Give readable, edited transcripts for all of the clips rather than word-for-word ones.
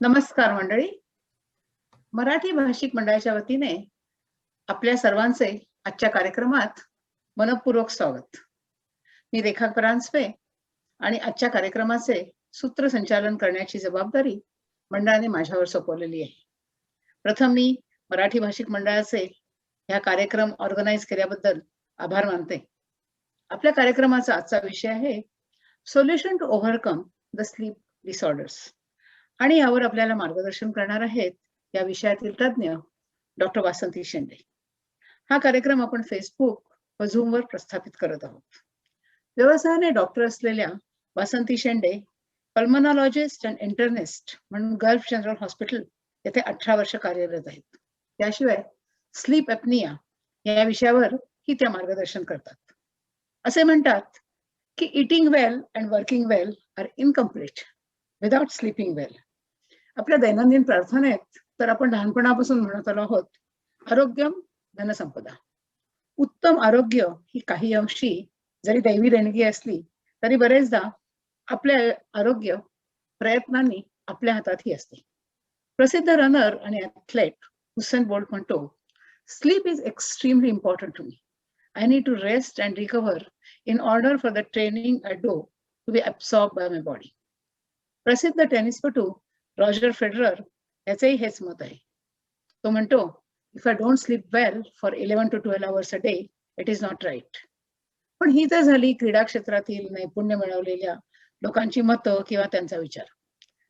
नमस्कार मंडळी. मराठी भाषिक मंडळाच्या वतीने आपल्या सर्वांचे आजच्या कार्यक्रमात मनपूर्वक स्वागत. मी रेखा परांजपे आणि आजच्या कार्यक्रमाचे सूत्रसंचालन करण्याची जबाबदारी मंडळाने माझ्यावर सोपवलेली आहे. प्रथम मी मराठी भाषिक मंडळाचे ह्या कार्यक्रम ऑर्गनाइज केल्याबद्दल आभार मानते. आपल्या कार्यक्रमाचा आजचा विषय आहे solution to overcome the sleep disorders आणि यावर आपल्याला मार्गदर्शन करणार आहेत या विषयातील तज्ञ डॉक्टर वासंती शेंडे. हा कार्यक्रम आपण फेसबुक व झूमवर प्रस्थापित करत आहोत. व्यवसायाने डॉक्टर असलेल्या वासंती शेंडे पल्मोनॉलॉजिस्ट अँड इंटर्निस्ट म्हणून गल्फ जनरल हॉस्पिटल येथे 18 वर्ष कार्यरत आहेत. त्याशिवाय स्लीप ॲपनिया या विषयावर ही त्या मार्गदर्शन करतात. असे म्हणतात की eating well and working well are incomplete without sleeping well. आपल्या दैनंदिन प्रार्थनेत तर आपण लहानपणापासून म्हणत आलो आहोत, आरोग्यम धनसंपदा. उत्तम आरोग्य ही काही अंशी जरी दैवी देणगी असली तरी बरेचदा आपले आरोग्य प्रयत्नांनी आपल्या हातातही असते. प्रसिद्ध रनर आणि ॲथलेट हुसेन बोल्ट म्हणतो, sleep is extremely important to me. I need to rest and recover in order for the training I do to be absorbed by my body. प्रसिद्ध टेनिसपटू रॉजर फेडरर याचेही हेच मत आहे. तो म्हणतो, if I don't sleep well for 11 to 12 hours a day, it is not right. पण ही तर झाली क्रीडा क्षेत्रातील नैपुण्य मिळवलेल्या लोकांची मतं किंवा त्यांचा विचार.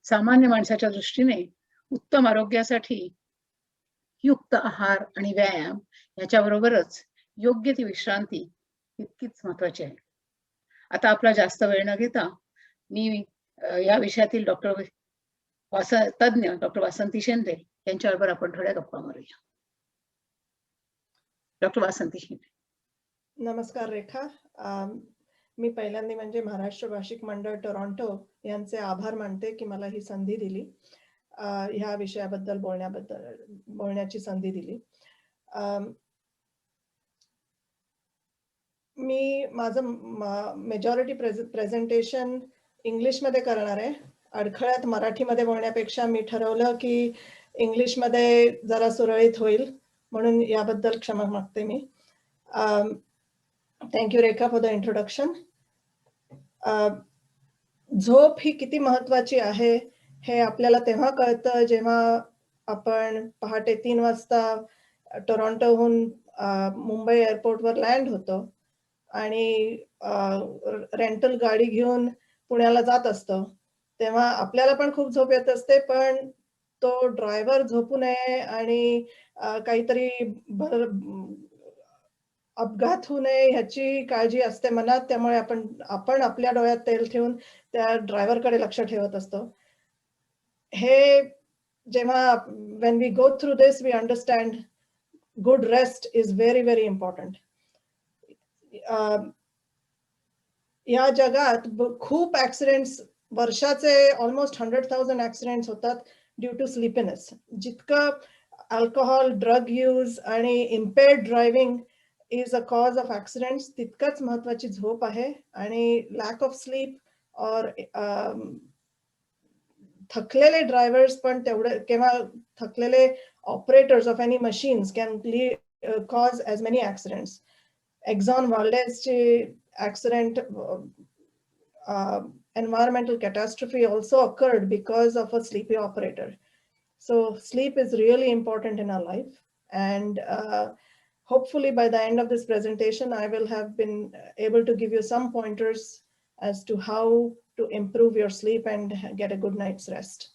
सामान्य माणसाच्या दृष्टीने उत्तम आरोग्यासाठी युक्त आहार आणि व्यायाम याच्याबरोबरच योग्य ती विश्रांती तितकीच महत्वाची आहे. आता आपला जास्त वेळ न घेता मी या विषयातील तज्ञ डॉक्टर वासंती शेंडे यांच्याबरोबर आपण थोड्या गप्पा मारूया. डॉक्टर वासंती शेंडे. नमस्कार रेखा. मी पहिल्यांदा म्हणजे महाराष्ट्र भाषिक मंडळ टोरंटो यांचे आभार मानते की मला ही संधी दिली, ह्या विषयाबद्दल बोलण्याची संधी दिली. मी माझं मेजॉरिटी प्रेझेंटेशन इंग्लिशमध्ये करणार आहे. अडखळ्यात मराठीमध्ये बोलण्यापेक्षा मी ठरवलं की इंग्लिशमध्ये जरा सुरळीत होईल, म्हणून याबद्दल क्षमा मागते मी. Thank you Rekha for the introduction. झोप ही किती महत्वाची आहे हे आपल्याला तेव्हा कळतं जेव्हा आपण पहाटे 3 वाजता टोरंटोहून मुंबई एअरपोर्टवर लँड होतो आणि रेंटल गाडी घेऊन पुण्याला जात असतो. तेव्हा आपल्याला पण खूप झोप येत असते, पण तो ड्रायव्हर झोपू नये आणि काहीतरी अपघात होऊ नये ह्याची काळजी असते मनात. त्यामुळे आपण आपल्या डोळ्यात तेल ठेवून त्या ड्रायव्हरकडे लक्ष ठेवत असतो. हे जेव्हा when we go through this we understand good rest is very very important. या जगात खूप ऍक्सिडेंट्स, वर्षाचे ऑलमोस्ट 100,000 ऍक्सिडेंट्स होतात ड्यू टू स्लीपीनेस. जितकं अल्कोहोल, ड्रग यूज आणि इम्पेअर्ड driving is a cause of accidents, तितकंच महत्वाची झोप आहे. आणि लॅक ऑफ स्लीप और थकलेले ड्रायव्हर्स पण तेवढे, किंवा थकलेले operators of any machines can cause as many accidents. Exxon Valdez's accident, environmental catastrophe also occurred because of a sleepy operator. So sleep is really important in our life, and hopefully by the end of this presentation I will have been able to give you some pointers as to how to improve your sleep and get a good night's rest.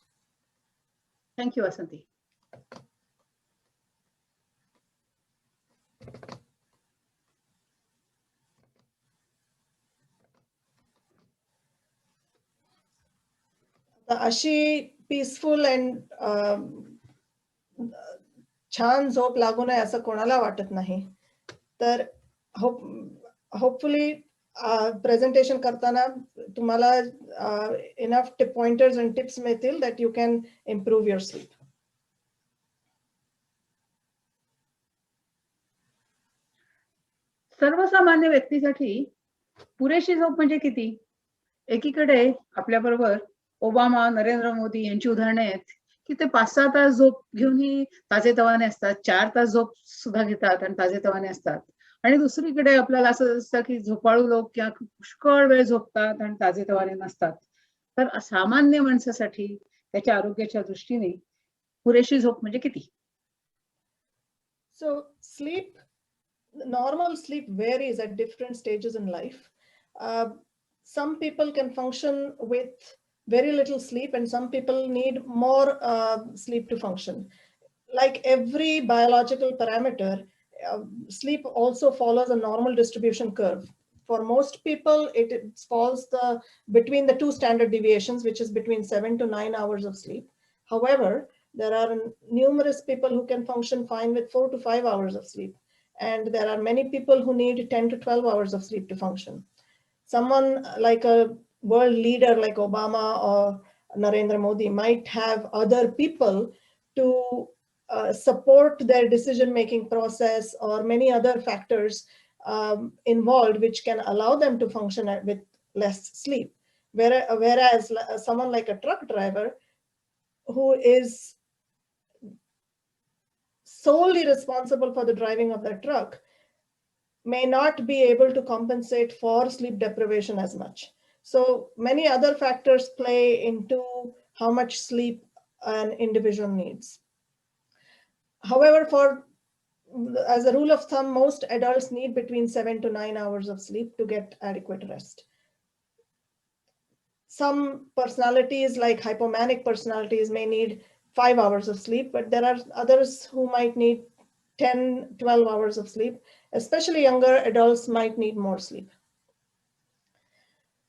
Thank you, Vasanti. अशी peaceful and छान झोप लागू नये असं कोणाला वाटत नाही. तर होपफुली प्रेझेंटेशन करताना तुम्हाला इनफ पॉइंटर्स अँड टिप्स मिळतील that you can improve your sleep. सर्वसामान्य व्यक्तीसाठी पुरेशी झोप म्हणजे किती? एकीकडे आपल्या बरोबर ओबामा, नरेंद्र मोदी यांची उदाहरणे आहेत की ते 5-6 तास झोप घेऊनही ताजेतवाने असतात, 4 तास झोप सुद्धा घेतात आणि ताजेतवाने असतात. आणि दुसरीकडे आपल्याला असं असतं की झोपाळू लोक किंवा पुष्कळ वेळ झोपतात आणि ताजेतवाने नसतात. तर सामान्य माणसासाठी त्याच्या आरोग्याच्या दृष्टीने पुरेशी झोप म्हणजे किती? So sleep, normal sleep varies at different stages in life. Some people can function with very little sleep, and some people need more sleep to function. Like every biological parameter, sleep also follows a normal distribution curve. For most people, it falls between the two standard deviations, which is between 7 to 9 hours of sleep. However, there are numerous people who can function fine with 4 to 5 hours of sleep. And there are many people who need 10 to 12 hours of sleep to function. Someone like a world leader like Obama or Narendra Modi might have other people to support their decision-making process, or many other factors involved which can allow them to function with less sleep. Whereas someone like a truck driver who is solely responsible for the driving of their truck may not be able to compensate for sleep deprivation as much. So many other factors play into how much sleep an individual needs. However, as a rule of thumb, most adults need between 7 to 9 hours of sleep to get adequate rest. Some personalities, like hypomanic personalities, may need 5 hours of sleep, but there are others who might need 10, 12 hours of sleep. Especially younger adults might need more sleep.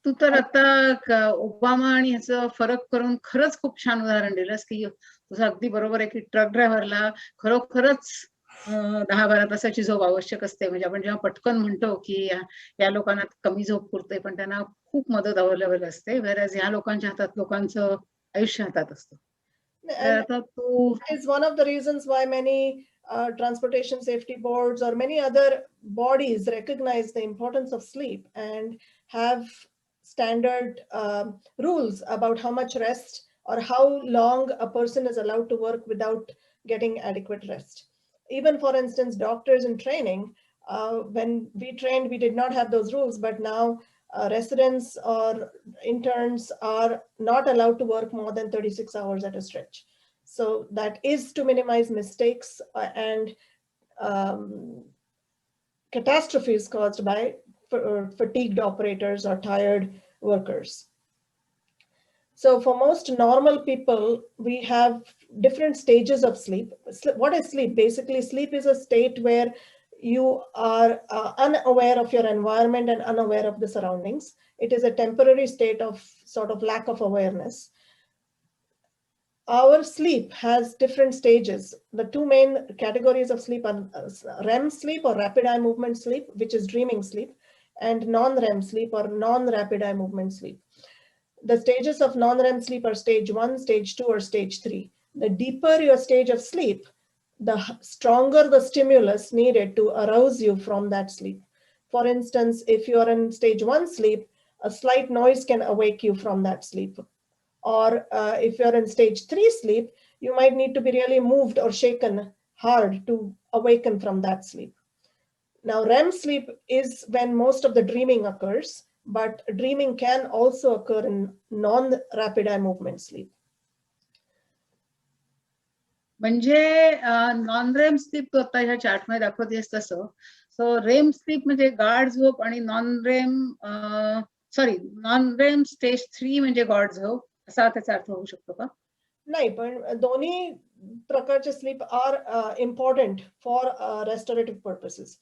तू तर आता Obama आणि ह्याचं फरक करून खरंच खूप छान उदाहरण दिलंस की तुझं अगदी बरोबर आहे की ट्रक ड्रायव्हरला खरोखरच 10-12 तासाची झोप आवश्यक असते. म्हणजे आपण जेव्हा पटकन म्हणतो की या लोकांना कमी झोप पुरते, पण त्यांना खूप मदत अवेलेबल असते. व्हेअरएज या लोकांच्या हातात लोकांचं आयुष्य हातात असतं. आता तू is one of the reasons why many transportation safety boards or many other bodies recognize the importance of sleep and have standard rules about how much rest or how long a person is allowed to work without getting adequate rest. Even, for instance, doctors in training, when we trained, we did not have those rules, but now residents or interns are not allowed to work more than 36 hours at a stretch. So that is to minimize mistakes and catastrophes caused by fatigued operators or tired workers. So for most normal people, we have different stages of sleep. What is sleep? Basically, sleep is a state where you are unaware of your environment and unaware of the surroundings. It is a temporary state of sort of lack of awareness. Our sleep has different stages. The two main categories of sleep are REM sleep, or rapid eye movement sleep, which is dreaming sleep, and non-REM sleep, or non-rapid eye movement sleep. The stages of non-REM sleep are stage 1, stage 2, or stage 3. The deeper your stage of sleep, the stronger the stimulus needed to arouse you from that sleep. For instance, if you are in stage 1 sleep, a slight noise can awake you from that sleep. Or if you're in stage 3 sleep, you might need to be really moved or shaken hard to awaken from that sleep. Now, REM sleep is when most of the dreaming occurs, but dreaming can also occur in non-rapid eye movement sleep. म्हणजे non REM sleep तू आता ह्या chart मध्ये दाखवतेस तसं. सो REM sleep म्हणजे गाढ झोप, आणि नॉन रेम स्टेज 3 म्हणजे गॉड झोप, असा त्याचा अर्थ होऊ शकतो का? नाही, पण दोन्ही प्रकारचे sleep are important for restorative purposes.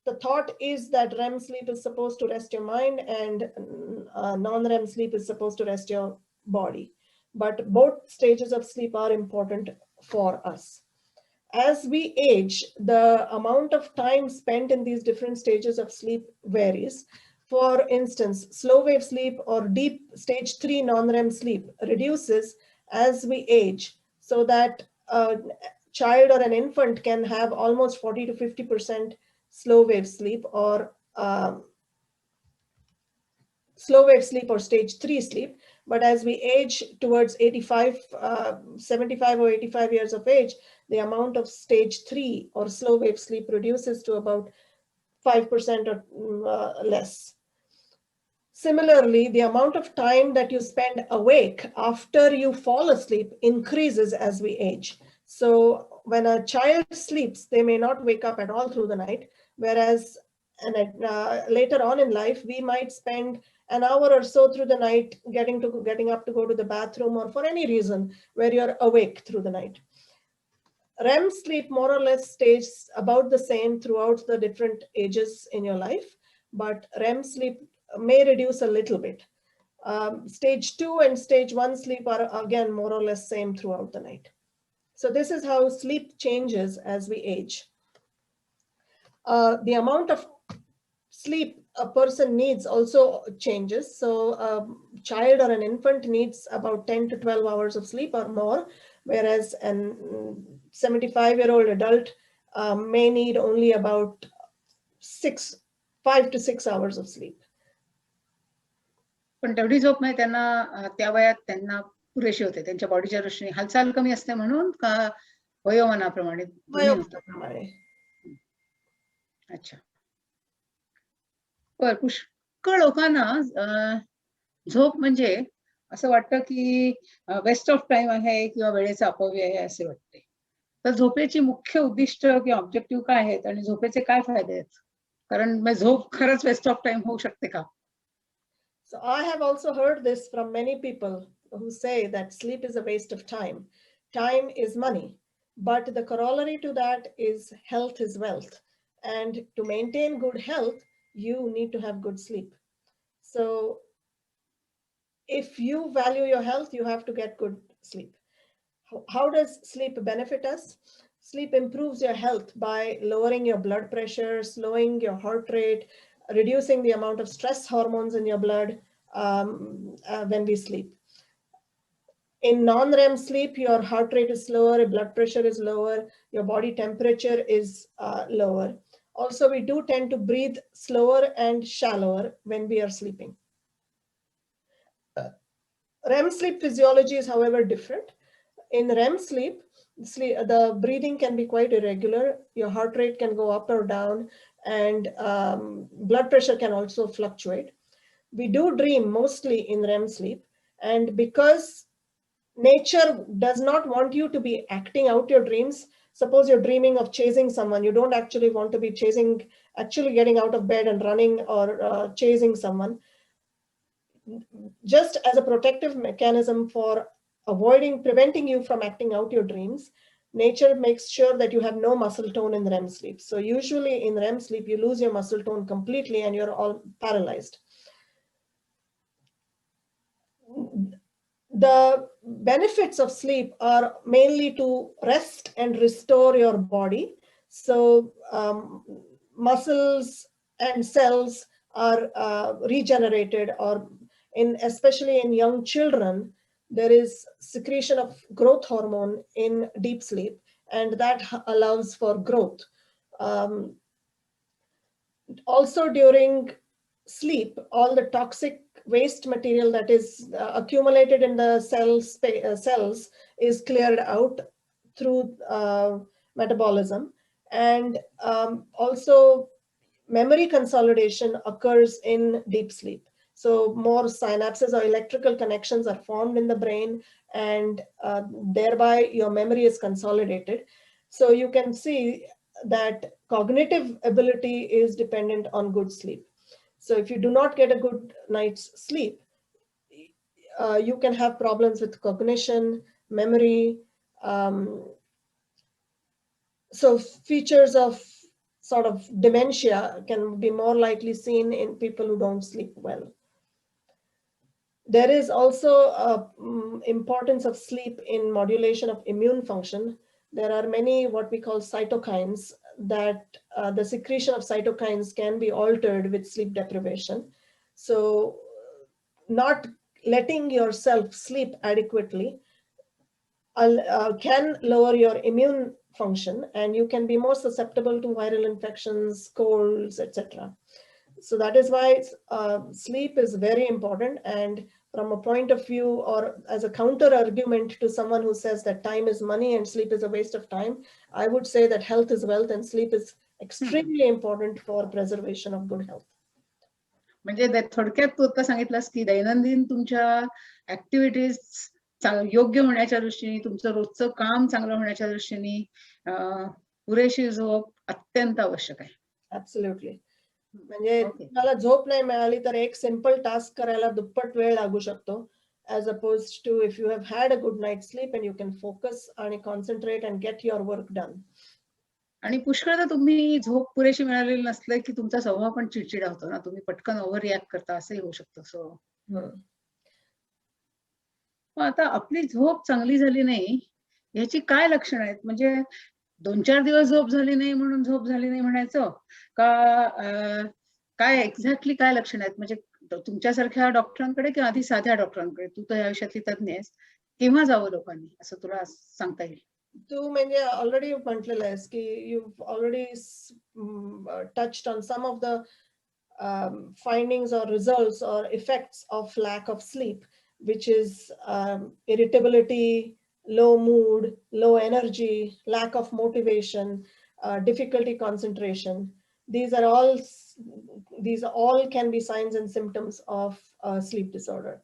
The thought is that REM sleep is supposed to rest your mind, and non-REM sleep is supposed to rest your body. But both stages of sleep are important for us. As we age, the amount of time spent in these different stages of sleep varies. For instance, slow wave sleep or deep stage 3 non-REM sleep reduces as we age, so that a child or an infant can have almost 40 to 50% slow wave sleep, or slow wave sleep or stage 3 sleep. But as we age towards 75 or 85 years of age, the amount of stage 3 or slow wave sleep reduces to about 5% or less. Similarly, the amount of time that you spend awake after you fall asleep increases as we age. So when a child sleeps, they may not wake up at all through the night, whereas later on in life, we might spend an hour or so through the night getting up to go to the bathroom, or for any reason where you're awake through the night. REM sleep more or less stays about the same throughout the different ages in your life, but REM sleep may reduce a little bit. Stage 2 and stage 1 sleep are again more or less same throughout the night. So this is how sleep changes as we age. The amount of sleep a person needs also changes. So a child or an infant needs about 10 to 12 hours of sleep or more, whereas an 75-year-old adult may need only about 5 to 6 hours of sleep. पण तेवढी झोप नाही त्यांना त्या वयात त्यांना पुरेशी होते, त्यांच्या बॉडीच्या दृष्टीने हालचाल कमी असते म्हणून का वयोमानाप्रमाणे? वयोमानाप्रमाणे. अच्छा. बर, पुष्कळ लोकांना झोप म्हणजे असं वाटतं की वेस्ट ऑफ टाइम आहे किंवा वेळेचा अपव्यय आहे असे वाटते. तर झोपेची मुख्य उद्दिष्ट किंवा ऑब्जेक्टिव्ह काय आहेत आणि झोपेचे काय फायदे आहेत? कारण झोप खरंच वेस्ट ऑफ टाइम होऊ शकते का? So I have also heard this from many people who say that sleep is a waste of time. Time is money, but the corollary to that is health is wealth. And to maintain good health, you need to have good sleep. So if you value your health, you have to get good sleep. How does sleep benefit us? Sleep improves your health by lowering your blood pressure, slowing your heart rate, reducing the amount of stress hormones in your blood when we sleep. In non-REM sleep, your heart rate is slower, your blood pressure is lower, your body temperature is lower. Also, we do tend to breathe slower and shallower when we are sleeping. REM sleep physiology is, however, different. In REM sleep, the breathing can be quite irregular. Your heart rate can go up or down, and blood pressure can also fluctuate. We do dream mostly in REM sleep, and because nature does not want you to be acting out your dreams. Suppose you're dreaming of chasing someone, you don't actually want to be actually getting out of bed and running or chasing someone. Just as a protective mechanism for preventing you from acting out your dreams, nature makes sure that you have no muscle tone in REM sleep. So usually in REM sleep, you lose your muscle tone completely and you're all paralyzed. The benefits of sleep are mainly to rest and restore your body. So muscles and cells are regenerated, or especially in young children, there is secretion of growth hormone in deep sleep, and that allows for growth. Also during sleep, all the toxic waste material that is accumulated in the cells is cleared out through metabolism, and also memory consolidation occurs in deep sleep. So more synapses or electrical connections are formed in the brain, and thereby your memory is consolidated. So you can see that cognitive ability is dependent on good sleep. So if you do not get a good night's sleep, you can have problems with cognition, memory. So features of sort of dementia can be more likely seen in people who don't sleep well. There is also importance of sleep in modulation of immune function. There are many what we call cytokines that the secretion of cytokines can be altered with sleep deprivation. So not letting yourself sleep adequately can lower your immune function, and you can be more susceptible to viral infections, colds, etc. So that is why sleep is very important. And from a point of view, or as a counter argument to someone who says that time is money and sleep is a waste of time, I would say that health is wealth and sleep is extremely important for preservation of good health. म्हणजे थोडक्यात तू आता सांगितलंस की दैनंदिन तुमच्या activities योग्य होण्याच्या दृष्टीने, तुमचं रोजचं काम चांगलं होण्याच्या दृष्टीने पुरेशी झोप अत्यंत आवश्यक आहे. ऍब्सोल्युटली. म्हणजे तुम्हाला झोप नाही मिळाली तर एक सिंपल टास्क करायला दुप्पट वेळ लागू शकतो, as opposed to if you have had a good night's sleep and you can focus आणि concentrate and get your work done. आणि पुष्कळदा तुम्ही झोप पुरेशी मिळालेली नसलं की तुमचा स्वभाव पण चिडचिडा होतो ना, तुम्ही पटकन ओव्हर रिॲक्ट करता, असंही होऊ शकतं. सो आता आपली झोप चांगली झाली नाही याची काय लक्षणं आहेत? म्हणजे 2-4 दिवस झोप झाली नाही म्हणून झोप झाली नाही म्हणायचं का? काय एक्झॅक्टली काय लक्षणं आहेत? म्हणजे तुमच्यासारख्या डॉक्टरांकडे किंवा आधी साध्या डॉक्टरांकडे, तू तर या विषयातली तज्ञ आहेस, केव्हा जावं लोकांनी असं तुला सांगता येईल? तू म्हणजे ऑलरेडी म्हटलेलं आहेस की you already touched on some of the findings or results or effects of lack of sleep, which is irritability, low mood, low energy, lack of motivation, difficulty concentration. These all can be signs and symptoms of sleep disorder.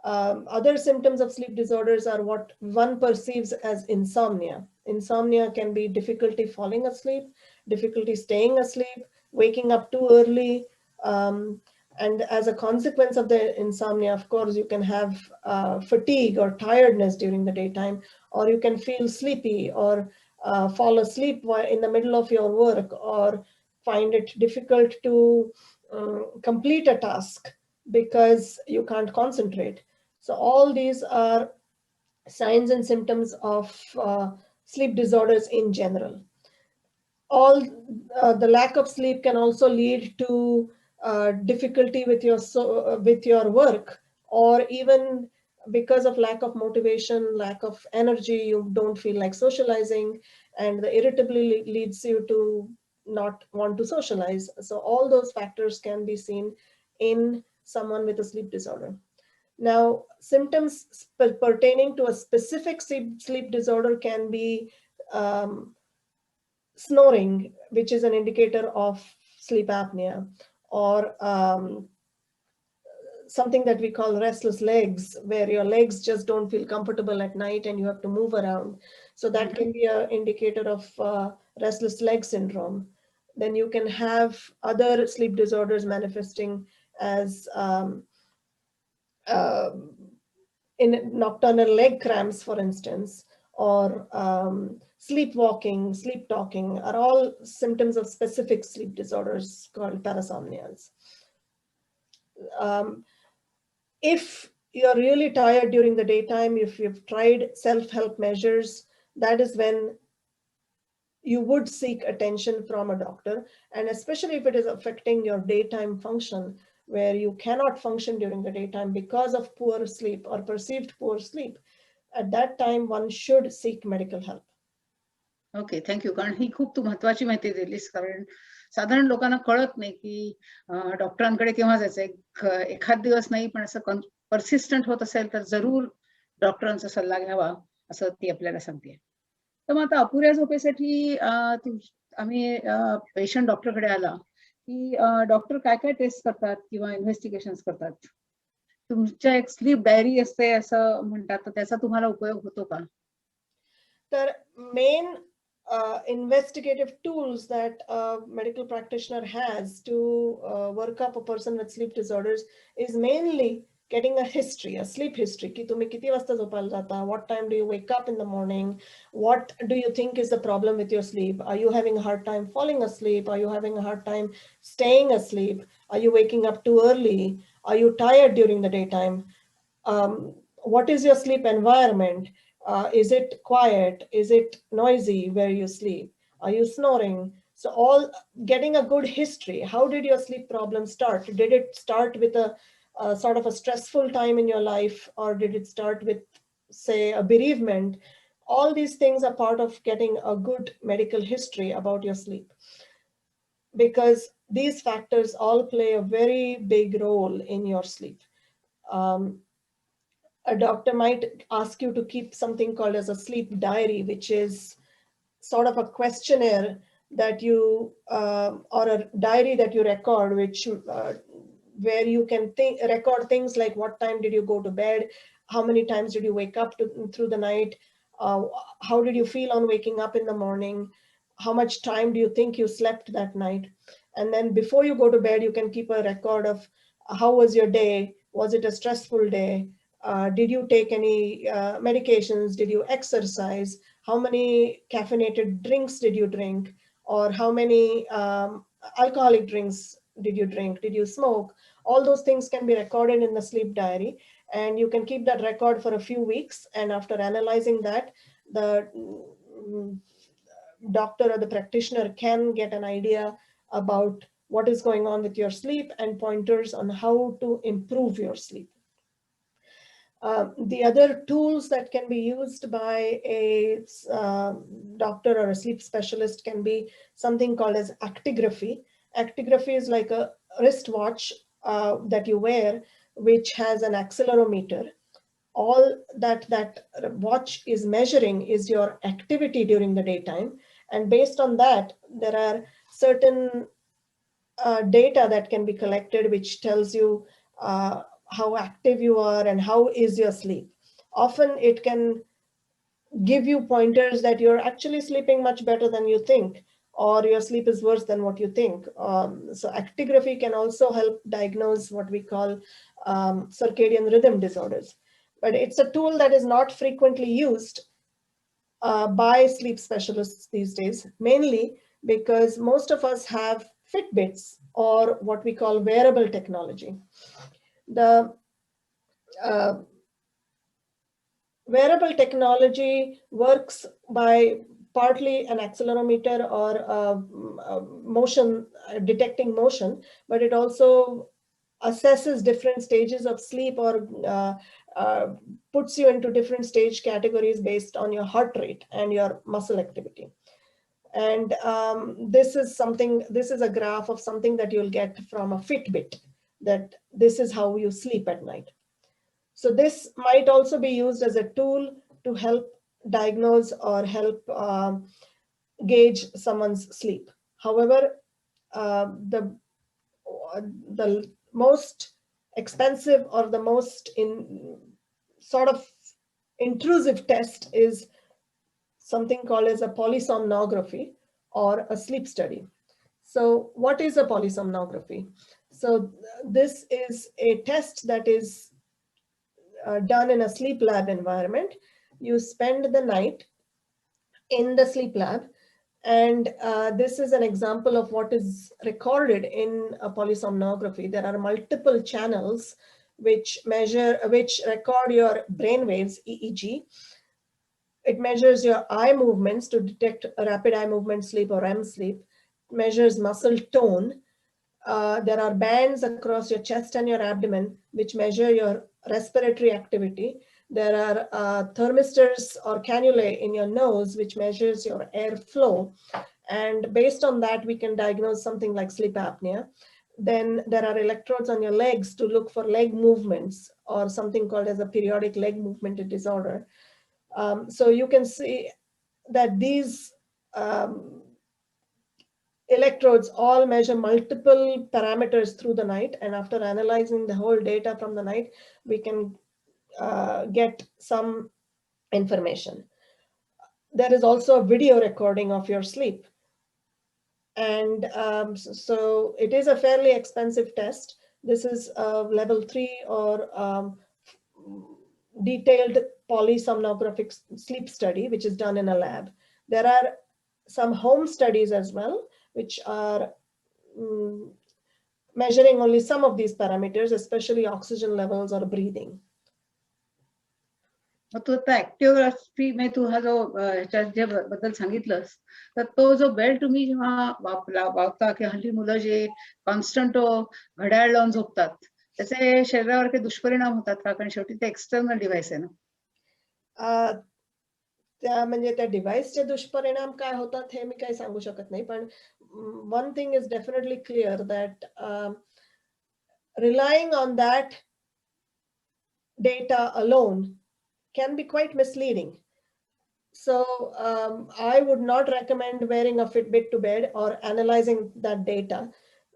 Other symptoms of sleep disorders are what one perceives as insomnia. Insomnia can be difficulty falling asleep, difficulty staying asleep, waking up too early, and as a consequence of the insomnia, of course, you can have fatigue or tiredness during the daytime, or you can feel sleepy or fall asleep in the middle of your work, or find it difficult to complete a task because you can't concentrate. So all these are signs and symptoms of sleep disorders in general. The lack of sleep can also lead to difficulty with your work, or even because of lack of motivation, lack of energy, you don't feel like socializing, and the irritability leads you to not want to socialize. So all those factors can be seen in someone with a sleep disorder. Now, symptoms pertaining to a specific sleep disorder can be snoring, which is an indicator of sleep apnea, or something that we call restless legs, where your legs just don't feel comfortable at night and you have to move around. So that can be an indicator of restless leg syndrome. Then you can have other sleep disorders manifesting as in nocturnal leg cramps, for instance, or sleepwalking, sleep talking, are all symptoms of specific sleep disorders called parasomnias. If you're really tired during the daytime, if you've tried self-help measures, that is when you would seek attention from a doctor, and especially if it is affecting your daytime function, where you cannot function during the daytime because of poor sleep or perceived poor sleep. At that time, one should seek medical help. Okay, thank you. कारण ही खूप तू महत्वाची माहिती दिलीस, कारण साधारण लोकांना कळत नाही की डॉक्टरांकडे केव्हा जायचं. एखाद दिवस नाही, पण असं परसिस्टंट होत असेल तर जरूर डॉक्टरांचा सल्ला घ्यावा, असं ती आपल्याला सांगते. तर मग आता अपुऱ्या झोपेसाठी आम्ही पेशंट डॉक्टरकडे आला की डॉक्टर काय काय टेस्ट करतात किंवा इन्व्हेस्टिगेशन्स करतात? तुमच्या एक स्लीप डायरी असते असं म्हणतात, तर त्याचा तुम्हाला उपयोग होतो का? तर main investigative tools that a medical practitioner has to work up a person with sleep disorders is mainly getting a history, a sleep history. Ki tumhe kiti vasta zopayla jata, what time do you wake up in the morning, what do you think is the problem with your sleep, are you having a hard time falling asleep, are you having a hard time staying asleep, are you waking up too early, are you tired during the daytime, what is your sleep environment, is it quiet, is it noisy where you sleep, are you snoring? So all getting a good history. How did your sleep problem start? Did it start with a sort of a stressful time in your life, or did it start with, say, a bereavement? All these things are part of getting a good medical history about your sleep. Because these factors all play a very big role in your sleep. A doctor might ask you to keep something called as a sleep diary, which is sort of a questionnaire that you, or a diary that you record, which where you can record things like what time did you go to bed, how many times did you wake up through the night, how did you feel on waking up in the morning, how much time do you think you slept that night. And then before you go to bed, you can keep a record of how was your day, was it a stressful day, did you take any medications, did you exercise, how many caffeinated drinks did you drink, or how many alcoholic drinks did you drink, did you smoke. All those things can be recorded in the sleep diary, and you can keep that record for a few weeks, and after analyzing that, the doctor or the practitioner can get an idea about what is going on with your sleep and pointers on how to improve your sleep. The other tools that can be used by a doctor or a sleep specialist can be something called as actigraphy. Actigraphy is like a wristwatch that you wear, which has an accelerometer. All that watch is measuring is your activity during the daytime. And based on that, there are certain data that can be collected, which tells you how active you are and how is your sleep. Often it can give you pointers that you're actually sleeping much better than you think, or your sleep is worse than what you think. So actigraphy can also help diagnose what we call circadian rhythm disorders. But it's a tool that is not frequently used by sleep specialists these days, mainly because most of us have Fitbits or what we call wearable technology. The wearable technology works by partly an accelerometer or motion, detecting motion, but it also assesses different stages of sleep or puts you into different stage categories based on your heart rate and your muscle activity. And this is a graph of something that you'll get from a Fitbit, that this is how you sleep at night. So this might also be used as a tool to help diagnose or help gauge someone's sleep. However, the most expensive or the most sort of intrusive test is something called as a polysomnography or a sleep study. So what is a polysomnography? So this is a test that is done in a sleep lab environment. You spend the night in the sleep lab, and this is an example of what is recorded in a polysomnography. There are multiple channels which record your brain waves, EEG. It measures your eye movements to detect rapid eye movement sleep or REM sleep. It measures muscle tone. There are bands across your chest and your abdomen which measure your respiratory activity. There are thermistors or cannulae in your nose which measures your airflow. And based on that, we can diagnose something like sleep apnea. Then there are electrodes on your legs to look for leg movements or something called as a periodic leg movement disorder. So you can see that these electrodes all measure multiple parameters through the night, and after analyzing the whole data from the night, we can get some information. There is also a video recording of your sleep. And so it is a fairly expensive test. This is a level 3 or detailed polysomnographic sleep study, which is done in a lab. There are some home studies as well, which are measuring only some of these parameters, especially oxygen levels or breathing. तू आता ऍक्टिओग्राफी म्हणजे तू हा जो ह्याच्या जे बद्दल सांगितलंस, तर तो जो बेल तुम्ही जेव्हा वापरता की हल्ली मुलं जे कॉन्स्टंट घड्याळ लावून झोपतात, त्याचे शरीरावर काही दुष्परिणाम होतात का? कारण शेवटी ते एक्सटर्नल डिव्हाइस आहे ना. त्या म्हणजे त्या डिव्हाइसचे दुष्परिणाम काय होतात हे मी काही सांगू शकत नाही, पण one thing is definitely clear that relying on that data alone can be quite misleading. So I would not recommend wearing a Fitbit to bed or analyzing that data.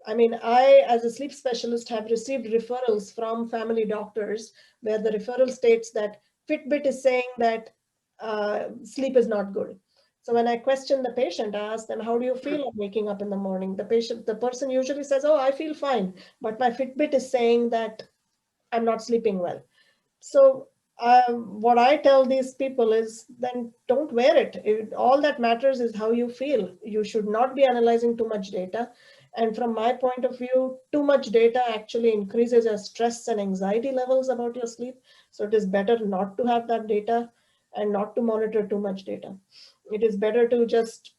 I mean, I, as a sleep specialist, have received referrals from family doctors where the referral states that Fitbit is saying that sleep is not good. So when I question the patient, I ask them, how do you feel on waking up in the morning? The person usually says, oh, I feel fine, but my Fitbit is saying that I'm not sleeping well. So what I tell these people is, then don't wear it. All that matters is how you feel. You should not be analyzing too much data. And from my point of view, too much data actually increases your stress and anxiety levels about your sleep. So it is better not to have that data and not to monitor too much data. It is better to just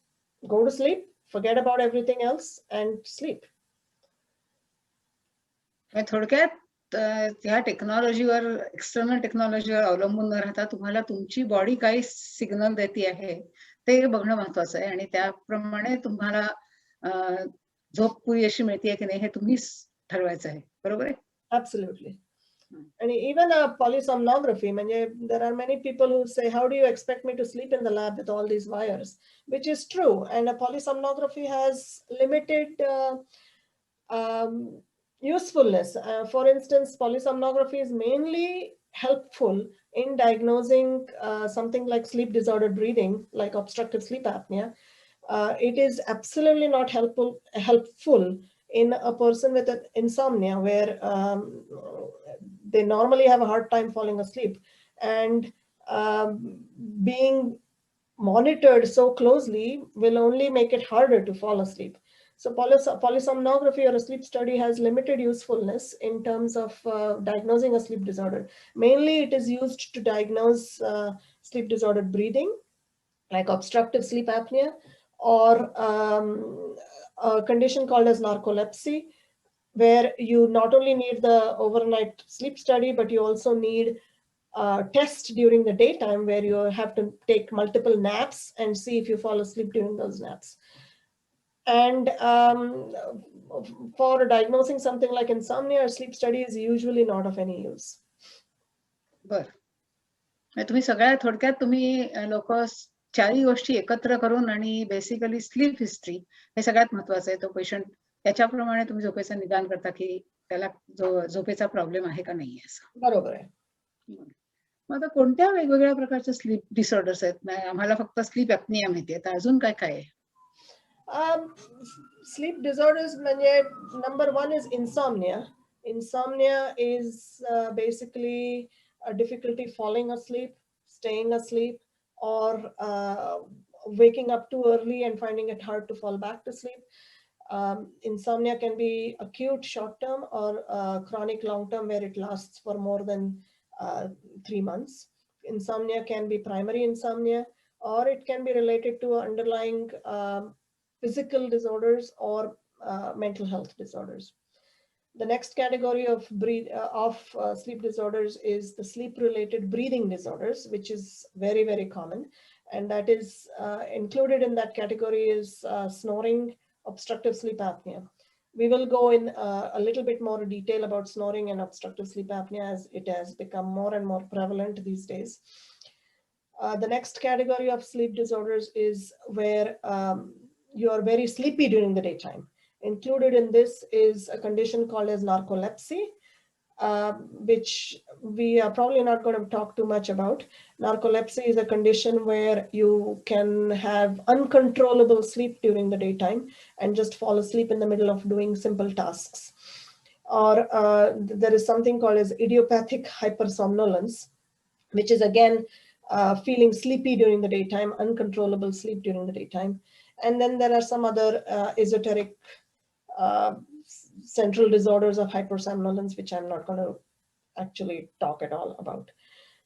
go to sleep, forget about everything else, and sleep. थोडक्यात ह्या टेक्नॉलॉजीवर, external टेक्नॉलॉजीवर अवलंबून न राहता तुम्हाला तुमची body काय signal देते आहे ते बघणं महत्वाचं आहे, आणि त्याप्रमाणे तुम्हाला झोप पुरेशी मिळते की नाही हे तुम्हीच ठरवायचं आहे. बरोबर आहे? Absolutely. And even a polysomnography, there are many people who say, how do you expect me to sleep in the lab with all these wires? Which is true. And a polysomnography has limited usefulness. For instance, polysomnography is mainly helpful in diagnosing something like sleep disordered breathing, like obstructive sleep apnea. It is absolutely not helpful in a person with an insomnia, where they normally have a hard time falling asleep, and being monitored so closely will only make it harder to fall asleep. So polysomnography or a sleep study has limited usefulness in terms of diagnosing a sleep disorder. Mainly it is used to diagnose sleep disordered breathing, like obstructive sleep apnea, or a condition called as narcolepsy, where you not only need the overnight sleep study, but you also need test during the daytime, where you have to take multiple naps and see if you fall asleep during those naps. And for diagnosing something like insomnia, a sleep study is usually not of any use. बर, तुम्ही सगळ्या थोडक्यात तुम्ही लोक चारही गोष्टी एकत्र करून आणि बेसिकली स्लीप हिस्ट्री हे सगळ्यात महत्वाचं आहे. तो पेशंट त्याच्याप्रमाणे तुम्ही झोपेचं निदान करता की त्याला झोपेचा प्रॉब्लेम आहे का नाही असं. बरोबर आहे. मग आता कोणत्या वेगवेगळ्या प्रकारचे स्लीप डिसऑर्डर्स आहेत? आम्हाला फक्त स्लीप ॲप्निया माहिती आहे, तर अजून काय काय आहे? Sleep disorders, number one is insomnia. Insomnia is basically a difficulty falling asleep, staying asleep, or waking up too early and finding it hard to fall back to sleep. Insomnia can be acute short-term or chronic long-term, where it lasts for more than 3 months. Insomnia can be primary insomnia, or it can be related to underlying physical disorders or mental health disorders. The next category of sleep disorders is the sleep-related breathing disorders, which is very, very common. And that is included in that category is snoring, obstructive sleep apnea. We will go in a little bit more detail about snoring and obstructive sleep apnea as it has become more and more prevalent these days. The next category of sleep disorders is where you are very sleepy during the daytime. Included in this is a condition called as narcolepsy, which we are probably not going to talk too much about. Narcolepsy is a condition where you can have uncontrollable sleep during the daytime and just fall asleep in the middle of doing simple tasks. Or there is something called as idiopathic hypersomnolence, which is again feeling sleepy during the daytime, uncontrollable sleep during the daytime. And then there are some other esoteric central disorders of hypersomnolence, which I'm not going to actually talk at all about.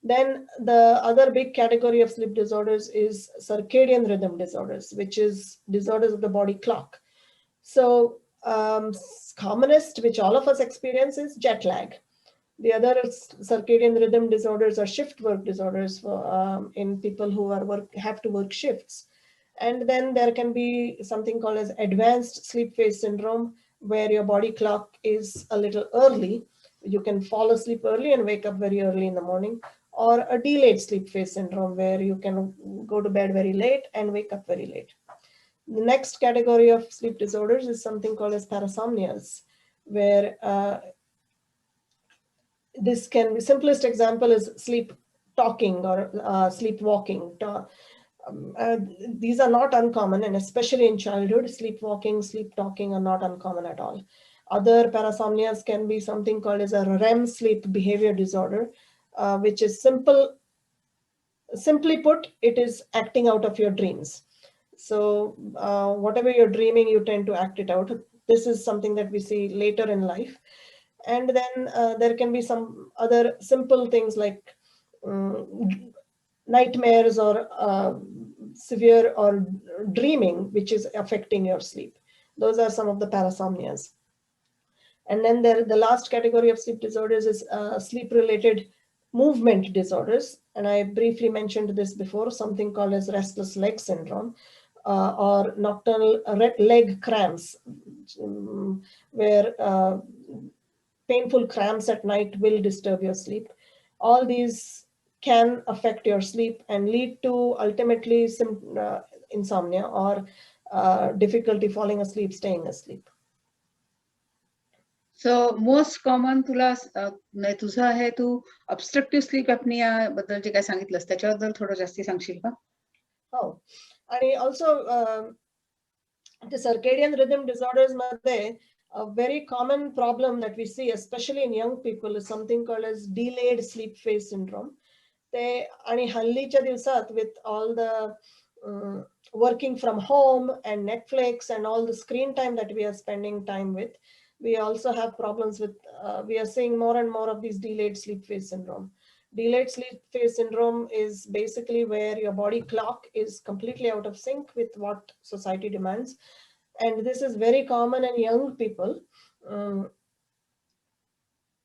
Then the other big category of sleep disorders is circadian rhythm disorders, which is disorders of the body clock. So commonest, which all of us experience, is jet lag. The other circadian rhythm disorders are shift work disorders for, in people who have to work shifts. And then there can be something called as advanced sleep phase syndrome, where your body clock is a little early. You can fall asleep early and wake up very early in the morning, or a delayed sleep phase syndrome, where you can go to bed very late and wake up very late. The next category of sleep disorders is something called as parasomnias, where this can be, simplest example is sleep talking or sleepwalking. These are not uncommon, and especially in childhood, sleepwalking, sleep talking are not uncommon at all. Other parasomnias can be something called as a Rem sleep behavior disorder, which is simply put, it is acting out of your dreams. So whatever you're dreaming, you tend to act it out. This is something that we see later in life. And then there can be some other simple things like nightmares or severe or dreaming, which is affecting your sleep. Those are some of the parasomnias. And then the last category of sleep disorders is sleep-related movement disorders. And I briefly mentioned this before, something called as restless leg syndrome or nocturnal leg cramps, where painful cramps at night will disturb your sleep. All these can affect your sleep and lead to ultimately insomnia or difficulty falling asleep, staying asleep. So most common तुला तुझं आहे तू obstructive sleep apnea बद्दल जे काय सांगितलंस त्याच्याबद्दल थोडं जास्ती सांगशील का? Oh, आणि also the circadian rhythm disorders मध्ये a very common problem that we see, especially in young people, is something called as delayed sleep phase syndrome. ते आणि हल्लीच्या दिवसात with all the working from home and Netflix and all the screen time that we are spending time with, we also have problems with, we are seeing more and more of these delayed sleep phase syndrome. Delayed sleep phase syndrome is basically where your body clock is completely out of sync with what society demands. And this is very common in young people.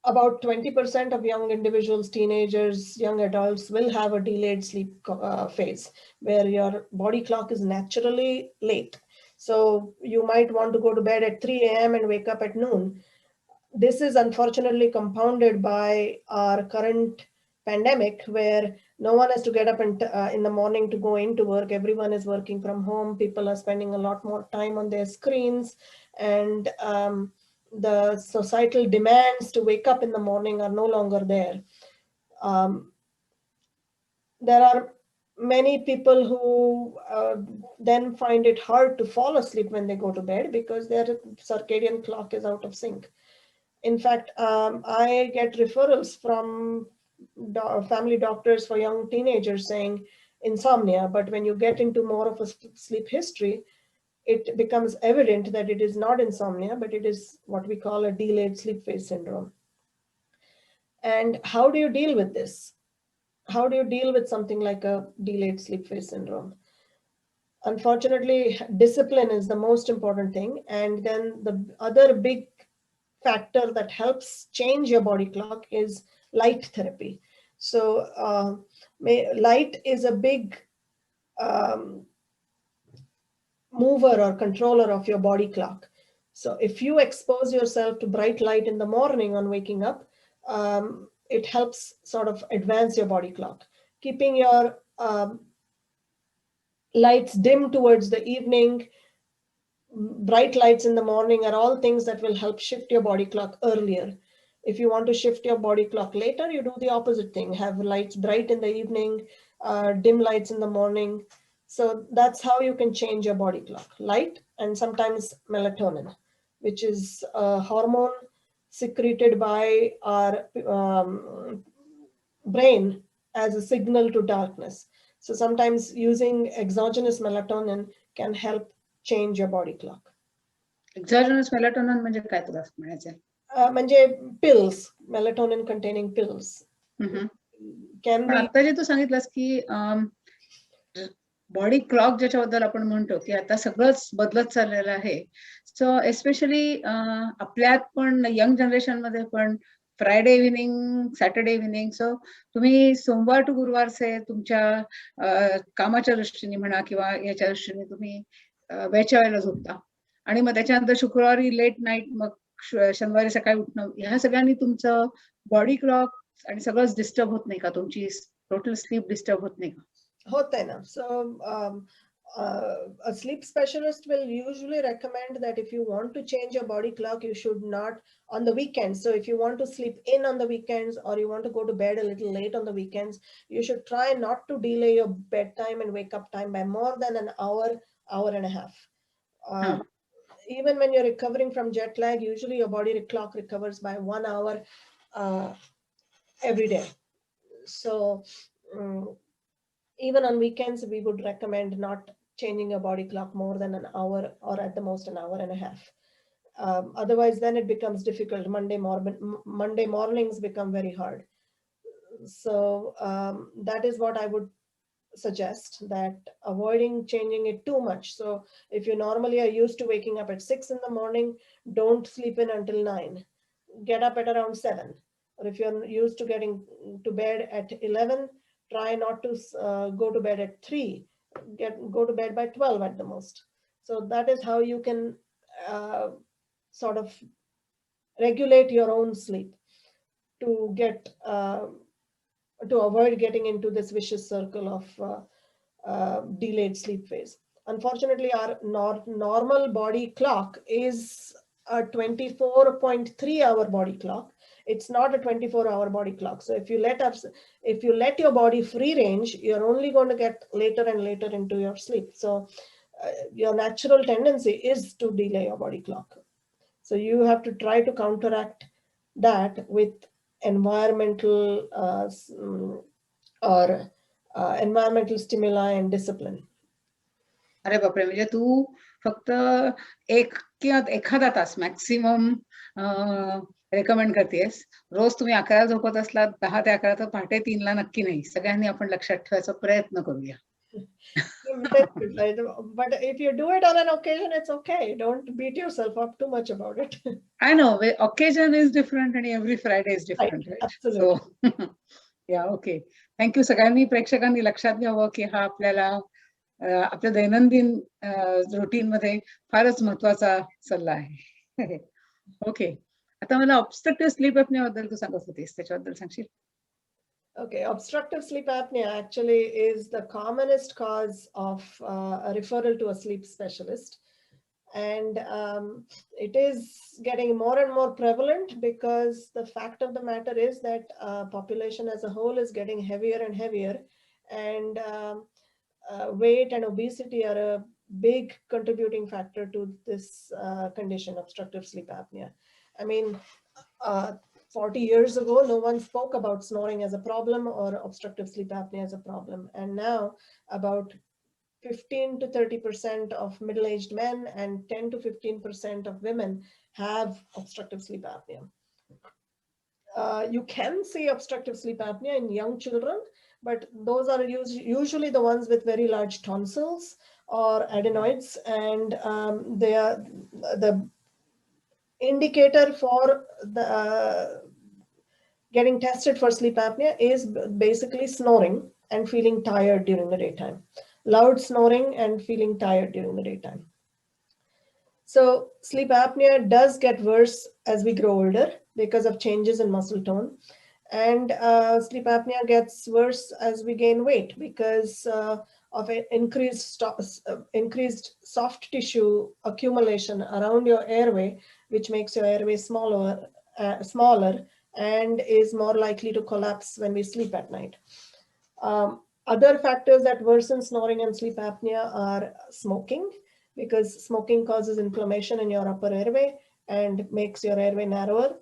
About 20% of young individuals, teenagers, young adults will have a delayed sleep phase where your body clock is naturally late. So you might want to go to bed at 3 a.m. and wake up at noon. This is unfortunately compounded by our current pandemic, where no one has to get up in the morning to go into work. Everyone is working from home. People are spending a lot more time on their screens, and the societal demands to wake up in the morning are no longer there. There are many people who then find it hard to fall asleep when they go to bed because their circadian clock is out of sync. In fact, I get referrals from family doctors for young teenagers saying insomnia, but when you get into more of a sleep history, it becomes evident that it is not insomnia, but it is what we call a delayed sleep phase syndrome. And how do you deal with this? How do you deal with something like a delayed sleep phase syndrome? Unfortunately, discipline is the most important thing. And then the other big factor that helps change your body clock is light therapy. So light is a big mover or controller of your body clock. So if you expose yourself to bright light in the morning on waking up, it helps sort of advance your body clock. Keeping your lights dim towards the evening, bright lights in the morning are all things that will help shift your body clock earlier. If you want to shift your body clock later, you do the opposite thing. Have lights bright in the evening, dim lights in the morning. So that's how you can change your body clock. Light and sometimes melatonin, which is a hormone secreted by our brain as a signal to darkness. So sometimes using exogenous melatonin can help change your body clock. Exogenous melatonin म्हणजे काय तुला म्हणायचं? म्हणजे pills, melatonin containing pills. पण आता जे तू सांगितलंस की बॉडी क्लॉक ज्याच्याबद्दल आपण म्हणतो की आता सगळंच बदलत चाललेलं आहे. सो एस्पेशली आपल्यात पण यंग जनरेशन मध्ये पण फ्रायडे इव्हिनिंग, सॅटर्डे इव्हिनिंग. सो तुम्ही सोमवार टू गुरुवारचे तुमच्या कामाच्या दृष्टीने म्हणा किंवा याच्या दृष्टीने तुम्ही वेळच्या वेळेला झोपता आणि मग त्याच्यानंतर शुक्रवारी लेट नाईट, मग शनिवारी सकाळी उठणं, ह्या सगळ्यांनी तुमचं बॉडी क्लॉक आणि सगळंच डिस्टर्ब होत नाही का? तुमची टोटल स्लीप डिस्टर्ब होत नाही का? होते ना. So a sleep specialist will usually recommend that if you want to change your body clock, you should not on the weekends. So if you want to sleep in on the weekends or you want to go to bed a little late on the weekends, you should try not to delay your bedtime and wake up time by more than an hour, hour and a half. Even when you're recovering from jet lag, usually your body clock recovers by 1 hour every day. So even on weekends, we would recommend not changing your body clock more than an hour or at the most an hour and a half. Otherwise, then it becomes difficult. Monday mornings become very hard. So that is what I would suggest, that avoiding changing it too much. So if you normally are used to waking up at 6 in the morning, don't sleep in until 9. Get up at around 7. Or if you're used to getting to bed at 11, try not to go to bed at 3. Go to bed by 12 at the most. So that is how you can sort of regulate your own sleep to get to avoid getting into this vicious circle of delayed sleep phase. Unfortunately, our normal body clock is a 24.3 hour body clock. It's not a 24-hour body clock. So if you let your body free range, you're only going to get later and later into your sleep. So your natural tendency is to delay your body clock. So you have to try to counteract that with environmental environmental stimuli and discipline. अरे बापरे, म्हणजे तू फक्त एक किंवा एखादा तास maximum recommend करतेस. रोज तुम्ही 11 झोपत असलात, 10 ते 11, तर पहाटे 3ला नक्की नाही. सगळ्यांनी आपण लक्षात ठेवायचा प्रयत्न करूया. But if you do it on an occasion, it's okay. Don't beat yourself up too much about it. I know, occasion is different and every Friday is different, right? Absolutely. So, yeah, okay. Thank you. सगळ्यांनी प्रेक्षकांनी लक्षात घ्यावं की हा आपल्याला आपल्या दैनंदिन routine मध्ये फारच महत्वाचा सल्ला आहे. ओके, आता मला ऑब्स्ट्रक्टिव्ह स्लीप ॲपनिया बद्दल तू सांगत होतीस, त्याच्याबद्दल सांगशील? Okay, obstructive sleep apnea actually is the commonest cause of a referral to a sleep specialist. And it is getting more and more prevalent because the fact of the matter is that population as a whole is getting heavier and heavier, and weight and obesity are a big contributing factor to this condition, obstructive sleep apnea. I mean, 40 years ago, no one spoke about snoring as a problem or obstructive sleep apnea as a problem. And now about 15 to 30% of middle-aged men and 10 to 15% of women have obstructive sleep apnea. You can see obstructive sleep apnea in young children, but those are usually the ones with very large tonsils or adenoids, and they are the indicator for the getting tested for sleep apnea is basically snoring and feeling tired during the daytime. Loud snoring and feeling tired during the daytime. So sleep apnea does get worse as we grow older because of changes in muscle tone. And sleep apnea gets worse as we gain weight because of increased soft tissue accumulation around your airway, which makes your airway smaller and is more likely to collapse when we sleep at night. Other factors that worsen snoring and sleep apnea are smoking, because smoking causes inflammation in your upper airway and makes your airway narrower.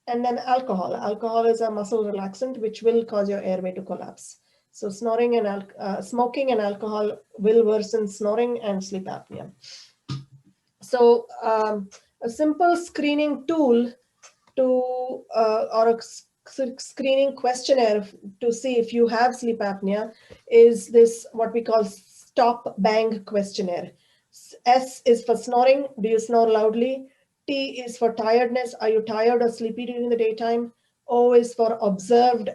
And then alcohol. Alcohol is a muscle relaxant which will cause your airway to collapse. So smoking and alcohol will worsen snoring and sleep apnea. So a simple screening tool or a screening questionnaire to see if you have sleep apnea is this, what we call stop bang questionnaire. S is for snoring. Do you snore loudly? T is for tiredness. Are you tired or sleepy during the daytime? O is for observed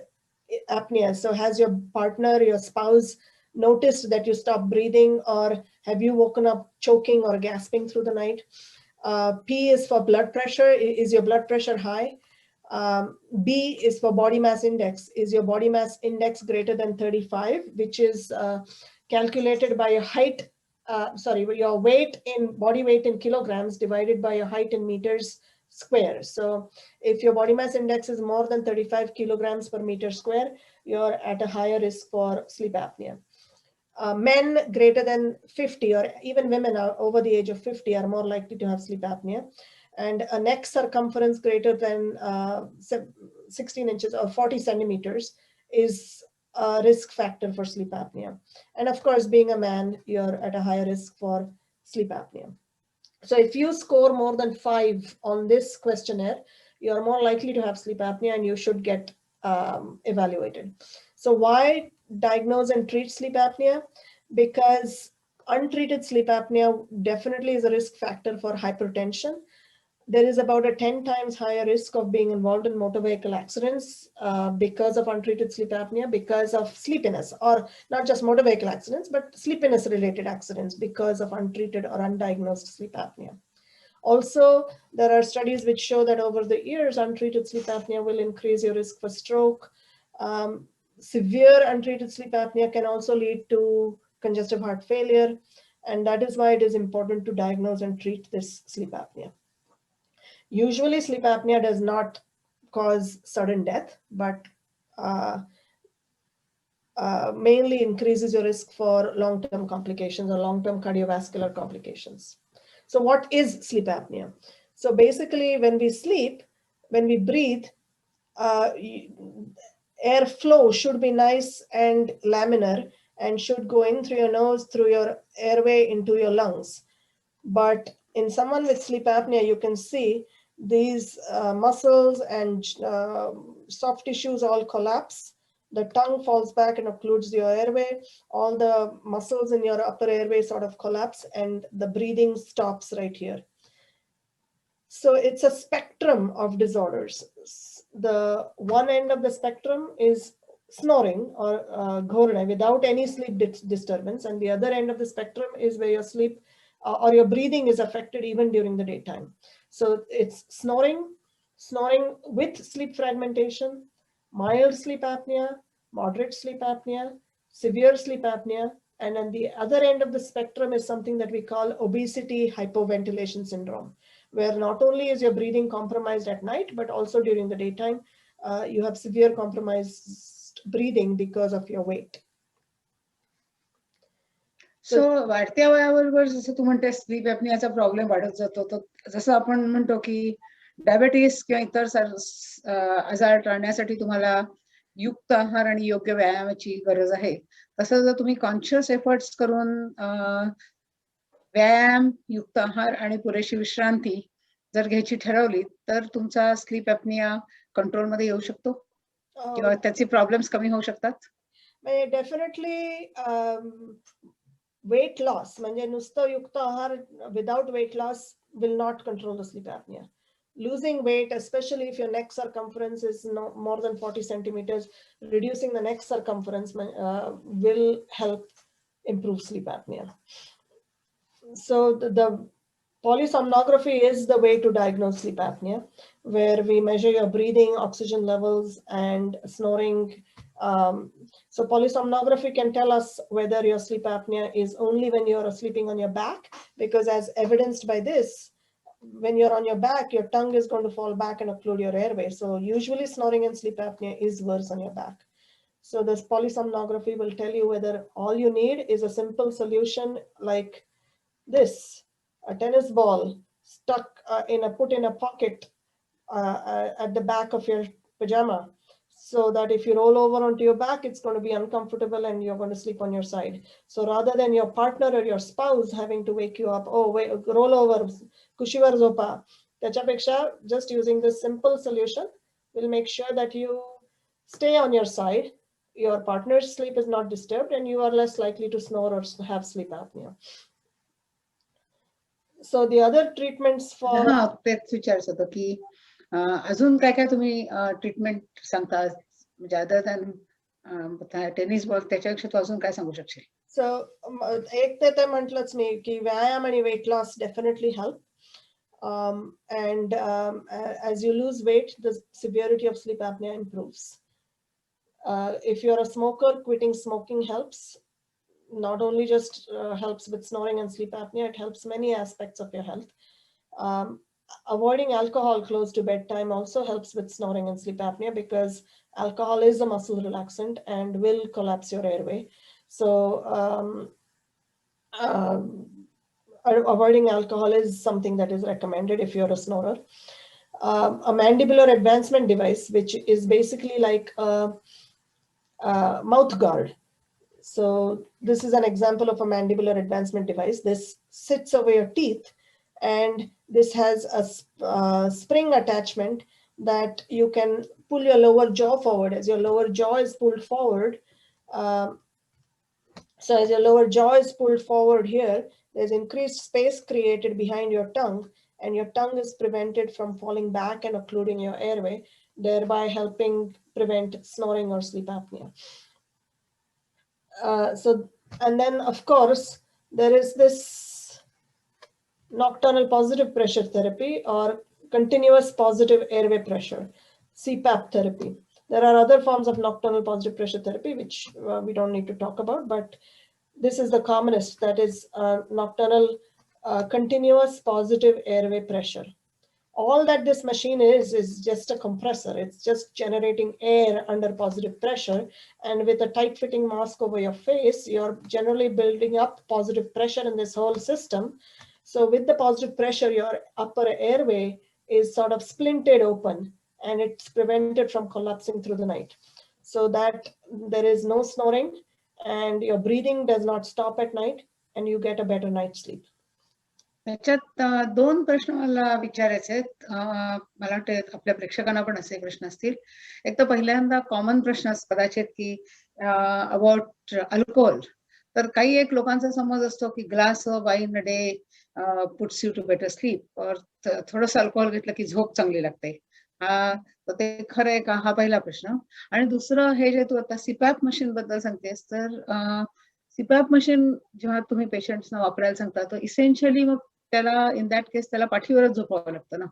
apnea. So has your partner, your spouse noticed that you stopped breathing, or have you woken up choking or gasping through the night? P is for blood pressure. Is your blood pressure high? B is for body mass index. Is your body mass index greater than 35, which is calculated by your height, your weight in body weight in kilograms divided by your height in meters square. So if your body mass index is more than 35 kilograms per meter square, you're at a higher risk for sleep apnea. Men greater than 50, or even women are over the age of 50, are more likely to have sleep apnea. And a neck circumference greater than 16 inches or 40 centimeters is a risk factor for sleep apnea. And of course, being a man, you're at a higher risk for sleep apnea. So if you score more than 5 on this questionnaire, you're more likely to have sleep apnea and you should get evaluated. So why diagnose and treat sleep apnea? Because untreated sleep apnea definitely is a risk factor for hypertension. There is about a 10 times higher risk of being involved in motor vehicle accidents because of untreated sleep apnea, because of sleepiness, or not just motor vehicle accidents, but sleepiness related accidents because of untreated or undiagnosed sleep apnea. Also, there are studies which show that over the years, untreated sleep apnea will increase your risk for stroke. Severe untreated sleep apnea can also lead to congestive heart failure. And that is why it is important to diagnose and treat this sleep apnea. Usually sleep apnea does not cause sudden death, but mainly increases your risk for long-term complications or long-term cardiovascular complications. So what is sleep apnea? So basically when we sleep, when we breathe, airflow should be nice and laminar and should go in through your nose, through your airway into your lungs. But in someone with sleep apnea, you can see these muscles and soft tissues all collapse. The tongue falls back and occludes your airway. All the muscles in your upper airway sort of collapse and the breathing stops right here. So it's a spectrum of disorders. The one end of the spectrum is snoring or ghorna without any sleep disturbance, and the other end of the spectrum is where your sleep or your breathing is affected even during the daytime. So it's snoring with sleep fragmentation, mild sleep apnea, moderate sleep apnea, severe sleep apnea, and on the other end of the spectrum is something that we call obesity hypoventilation syndrome, where not only is your breathing compromised at night, but also during the daytime, you have severe compromised breathing because of your weight. सो वाढत्या वयाबरोबर जसं तू म्हणते sleep ॲपनियाचा problem वाढत जातो, तर जसं आपण म्हणतो की डायबिटीस किंवा इतर आजार टाळण्यासाठी तुम्हाला युक्त आहार आणि योग्य व्यायामाची गरज आहे, तसं जर तुम्ही कॉन्शियस एफर्ट्स करून व्यायाम, युक्त आहार आणि पुरेशी विश्रांती जर घ्यायची ठरवली, तर तुमचा स्लीप ॲपनिया कंट्रोलमध्ये येऊ शकतो किंवा त्याचे प्रॉब्लेम्स कमी होऊ शकतात. डेफिनेटली weight loss, म्हणजे नुसतं युक्त आहार without weight loss will not control the sleep apnea. Losing weight, especially if your neck circumference is more than 40 centimeters, reducing the neck circumference will help improve sleep apnea. So the polysomnography is the way to diagnose sleep apnea, where we measure your breathing, oxygen levels, and snoring. So polysomnography can tell us whether your sleep apnea is only when you're sleeping on your back, because as evidenced by this, when you're on your back, your tongue is going to fall back and occlude your airway. So usually snoring and sleep apnea is worse on your back. So this polysomnography will tell you whether all you need is a simple solution like this, a tennis ball stuck put in a pocket at the back of your pajama, so that if you roll over onto your back, it's going to be uncomfortable and you're going to sleep on your side. So rather than your partner or your spouse having to wake you up, oh wait, roll over, kushivar zopa, त्याच्यापेक्षा just using this simple solution will make sure that you stay on your side, your partner's sleep is not disturbed, and you are less likely to snore or have sleep apnea. So the other treatments for तेच विचारायचं होतं की अजून काय काय तुम्ही treatment सांगता म्हणजे अदर दॅन टेनिस बॉल, त्याच्यापेक्षा तू अजून काय सांगू शकशील? सो एक ते म्हटलंच मी की व्यायाम आणि weight loss definitely help. And as you lose weight, the severity of sleep apnea improves. If you're a smoker, quitting smoking helps. Not only just helps with snoring and sleep apnea, it helps many aspects of your health. Avoiding alcohol close to bedtime also helps with snoring and sleep apnea, because alcohol is a muscle relaxant and will collapse your airway. So avoiding alcohol is something that is recommended if you're a snorer. A mandibular advancement device, which is basically like a mouth guard. So this is an example of a mandibular advancement device. This sits over your teeth, and this has a spring attachment that you can pull your lower jaw forward. As your lower jaw is pulled forward, so as your lower jaw is pulled forward here, there's increased space created behind your tongue, and your tongue is prevented from falling back and occluding your airway, thereby helping prevent snoring or sleep apnea. And then of course, there is this nocturnal positive pressure therapy or continuous positive airway pressure, CPAP therapy. There are other forms of nocturnal positive pressure therapy, which we don't need to talk about, but this is the commonest, that is nocturnal continuous positive airway pressure. All that this machine is just a compressor. It's just generating air under positive pressure. And with a tight fitting mask over your face, you're generally building up positive pressure in this whole system. So with the positive pressure, your upper airway is sort of splinted open, and it's prevented from collapsing through the night, so that there is no snoring and your breathing does not stop at night, and you get a better night's sleep. त्याच्यात दोन प्रश्न मला विचारायचे आहेत. मला वाटतं आपल्या प्रेक्षकांना पण असे प्रश्न असतील. एक तर पहिल्यांदा कॉमन प्रश्न कदाचित की अबाउट अल्कोहोल. तर काही एक लोकांचा समज असतो की glass of wine a day puts you to better sleep, और थोडंसं अल्कोहोल घेतलं की झोप चांगली लागते. तर ते खरं आहे का, हा पहिला प्रश्न. आणि दुसरं, हे जे तू आता सीपॅप मशीन बद्दल सांगतेस, तर सीपॅप मशीन जेव्हा तुम्ही पेशंट्सना वापरायला सांगता, तर इसेन्शियली मग त्याला इन दॅट केस त्याला पाठीवरच झोपावं लागतं ना,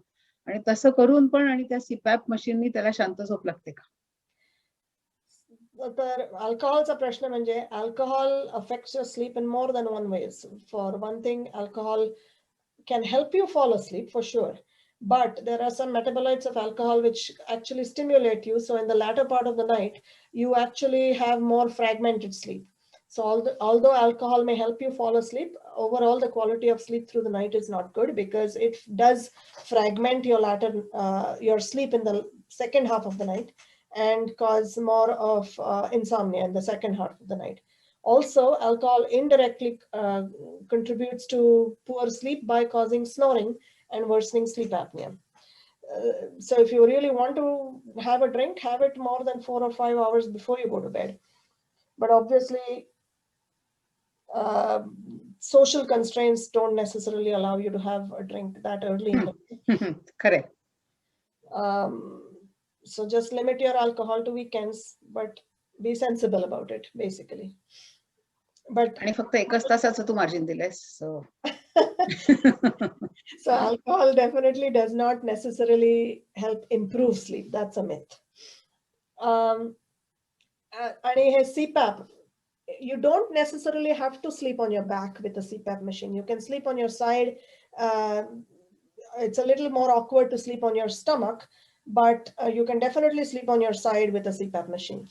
आणि तसं करून पण आणि त्या सीपॅप मशीननी त्याला शांत झोप लागते का? तर अल्कोहोलचा प्रश्न म्हणजे alcohol affects your sleep in more than one ways. For one thing, alcohol can help you fall asleep for sure, but there are some metabolites of alcohol which actually stimulate you. So in the latter part of the night, you actually have more fragmented sleep. So although alcohol may help you fall asleep, overall the quality of sleep through the night is not good, because it does fragment your sleep in the second half of the night and cause more of insomnia in the second half of the night. Also, alcohol indirectly contributes to poor sleep by causing snoring and worsening sleep apnea. So if you really want to have a drink, have it more than 4 or 5 hours before you go to bed. But obviously, social constraints don't necessarily allow you to have a drink that early in the day. Correct. So just limit your alcohol to weekends, but be sensible about it, basically. But आणि फक्त 1 तासाचं तू margin दिलंयस, so alcohol definitely does not necessarily help improve sleep. That's a myth. And CPAP, you don't necessarily have to sleep on your back with a CPAP machine. You can sleep on your side. It's a little more awkward to sleep on your stomach, but you can definitely sleep on your side with a CPAP machine.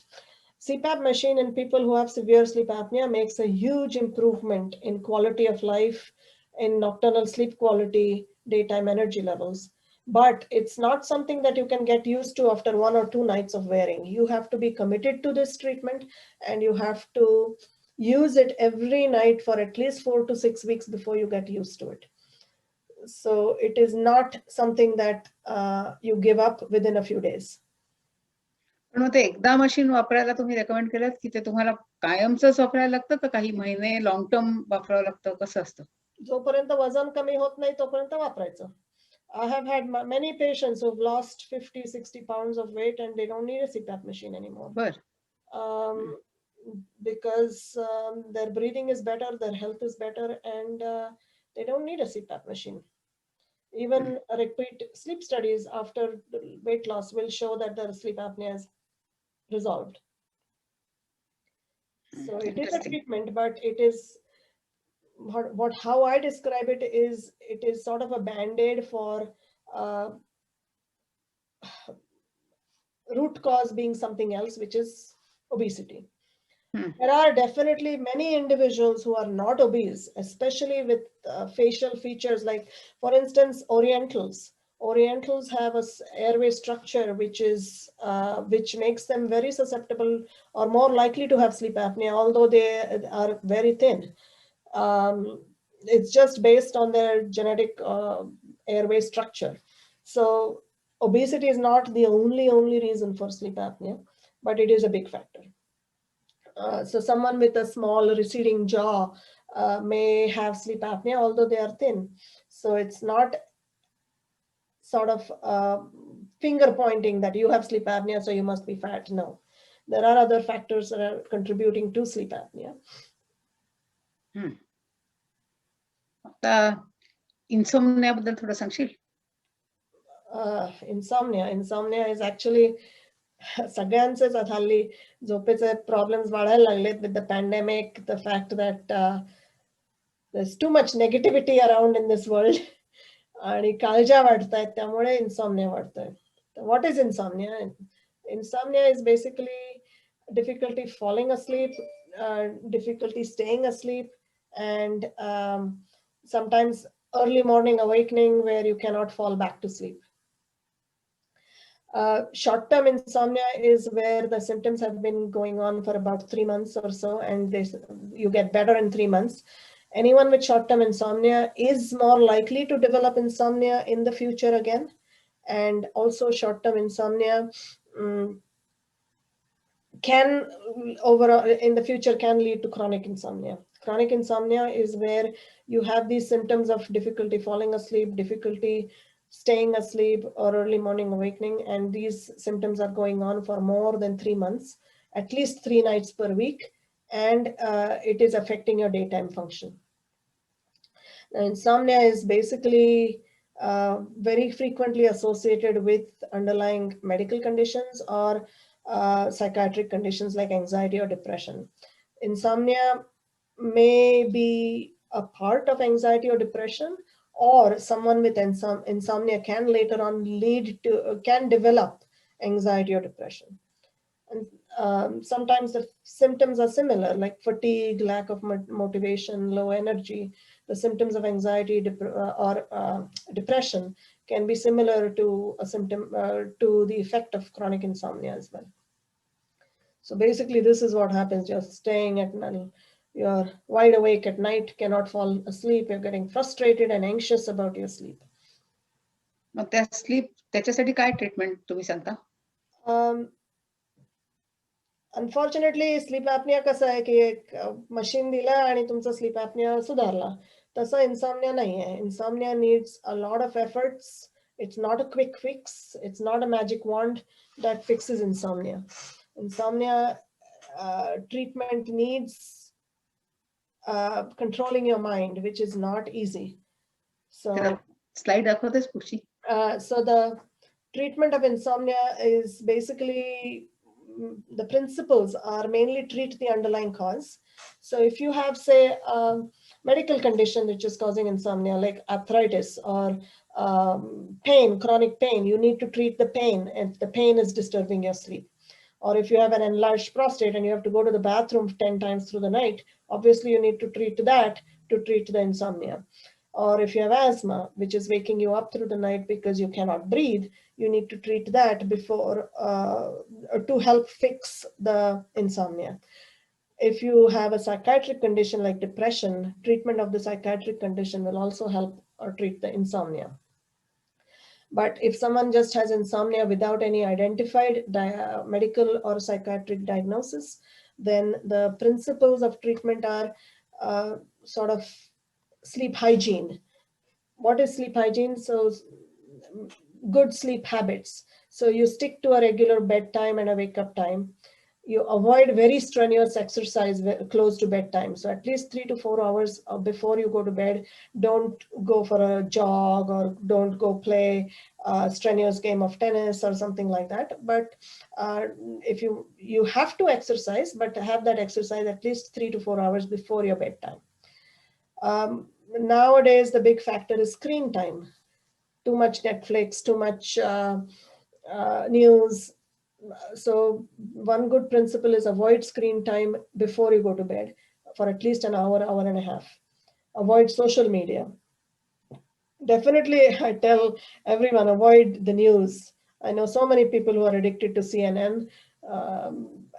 CPAP machine in people who have severe sleep apnea makes a huge improvement in quality of life, in nocturnal sleep quality, daytime energy levels. But it's not something that you can get used to after 1 or 2 nights of wearing. You have to be committed to this treatment, and you have to use it every night for at least 4 to 6 weeks before you get used to it. So it is not something that you give up within a few days. पण मग ते एकदा machine वापरायला तुम्ही recommend केलं की ते तुम्हाला कायमचंच वापरायला लागतं का काही महिने लॉंग टर्म वापरावं लागतं, कसं असतं? जोपर्यंत वजन कमी होत नाही तोपर्यंत वापरायचं. I have had many patients who've lost 50, 60 pounds of weight and they don't need a CPAP machine anymore. बर Because their breathing is better, their health is better, and they don't need a CPAP machine. Even repeat sleep studies after weight loss will show that their sleep apnea is resolved. So it is a Interesting. treatment, but it is how I describe it is sort of a band-aid for root cause being something else, which is obesity. There are definitely many individuals who are not obese, especially with facial features like, for instance, Orientals. Orientals have a airway structure which makes them very susceptible or more likely to have sleep apnea, although they are very thin. It's just based on their genetic airway structure. So obesity is not the only reason for sleep apnea, but it is a big factor. So someone with a small receding jaw may have sleep apnea, although they are thin. So it's not sort of finger pointing that you have sleep apnea, so you must be fat. No, there are other factors that are contributing to sleep apnea. आता insomnia बद्दल थोडं सांगशील? Insomnia is actually सगळ्यांचेच हल्ली झोपेचे problems वाढायला लागलेत with the pandemic, the fact that there's too much negativity around in this world. आणि काळजा वाढतायत, त्यामुळे insomnia वाढतोय. What is insomnia? Insomnia is basically difficulty falling asleep, difficulty staying asleep, and sometimes early morning awakening where you cannot fall back to sleep. Short-term insomnia is where the symptoms have been going on for about 3 months or so, and you get better in 3 months. Anyone with short-term insomnia is more likely to develop insomnia in the future again. And also short-term insomnia can overall in the future can lead to chronic insomnia. Chronic insomnia is where you have these symptoms of difficulty falling asleep, difficulty staying asleep, or early morning awakening, and these symptoms are going on for more than 3 months, at least 3 nights per week, and it is affecting your daytime function. Now, insomnia is basically very frequently associated with underlying medical conditions or psychiatric conditions like anxiety or depression. Insomnia may be a part of anxiety or depression, or someone with insomnia can later on can develop anxiety or depression. And sometimes the symptoms are similar, like fatigue, lack of motivation, low energy. The symptoms of anxiety or depression can be similar to a symptom to the effect of chronic insomnia as well. So basically, this is what happens. You're staying at night, you're wide awake at night, cannot fall asleep, you're getting frustrated and anxious about your sleep. मग त्या sleep त्याच्यासाठी काय treatment तुम्ही सांगता? Unfortunately sleep apnea कसं आहे की एक machine दिलं आणि तुमचा स्लीप ॲपनिया सुधारला. तसं इन्सॉम्निया नाही आहे. Insomnia needs a lot of efforts. It's not a quick fix. It's not a magic wand that fixes insomnia. Insomnia treatment needs controlling your mind, which is not easy. So slide दाखवतेस पुढची? So the treatment of insomnia is basically, the principles are mainly treat the underlying cause. So if you have, say, a medical condition which is causing insomnia, like arthritis or pain, chronic pain, you need to treat the pain if the pain is disturbing your sleep. Or if you have an enlarged prostate and you have to go to the bathroom 10 times through the night, obviously you need to treat that to treat the insomnia. Or if you have asthma, which is waking you up through the night because you cannot breathe, you need to treat that before to help fix the insomnia. If you have a psychiatric condition like depression, treatment of the psychiatric condition will also help or treat the insomnia. But if someone just has insomnia without any identified medical or psychiatric diagnosis, then the principles of treatment are sort of sleep hygiene. What is sleep hygiene? So good sleep habits. So you stick to a regular bedtime and a wake up time. You avoid very strenuous exercise close to bedtime. So at least 3 to 4 hours before you go to bed, don't go for a jog or don't go play a strenuous game of tennis or something like that. But if you have to exercise, but have that exercise at least 3 to 4 hours before your bedtime. Nowadays, the big factor is screen time. Too much Netflix, too much news. So one good principle is avoid screen time before you go to bed for at least an hour, hour and a half. Avoid social media. Definitely, I tell everyone, avoid the news. I know so many people who are addicted to CNN,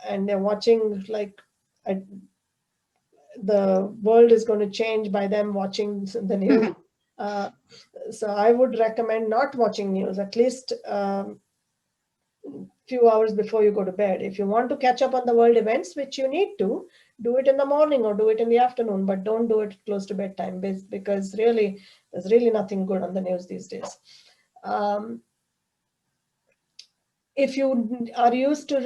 and they're watching like the world is going to change by them watching the news. So I would recommend not watching news at least few hours before you go to bed. If you want to catch up on the world events, which you need to, do it in the morning or do it in the afternoon, but don't do it close to bedtime because really, there's really nothing good on the news these days. If you are used to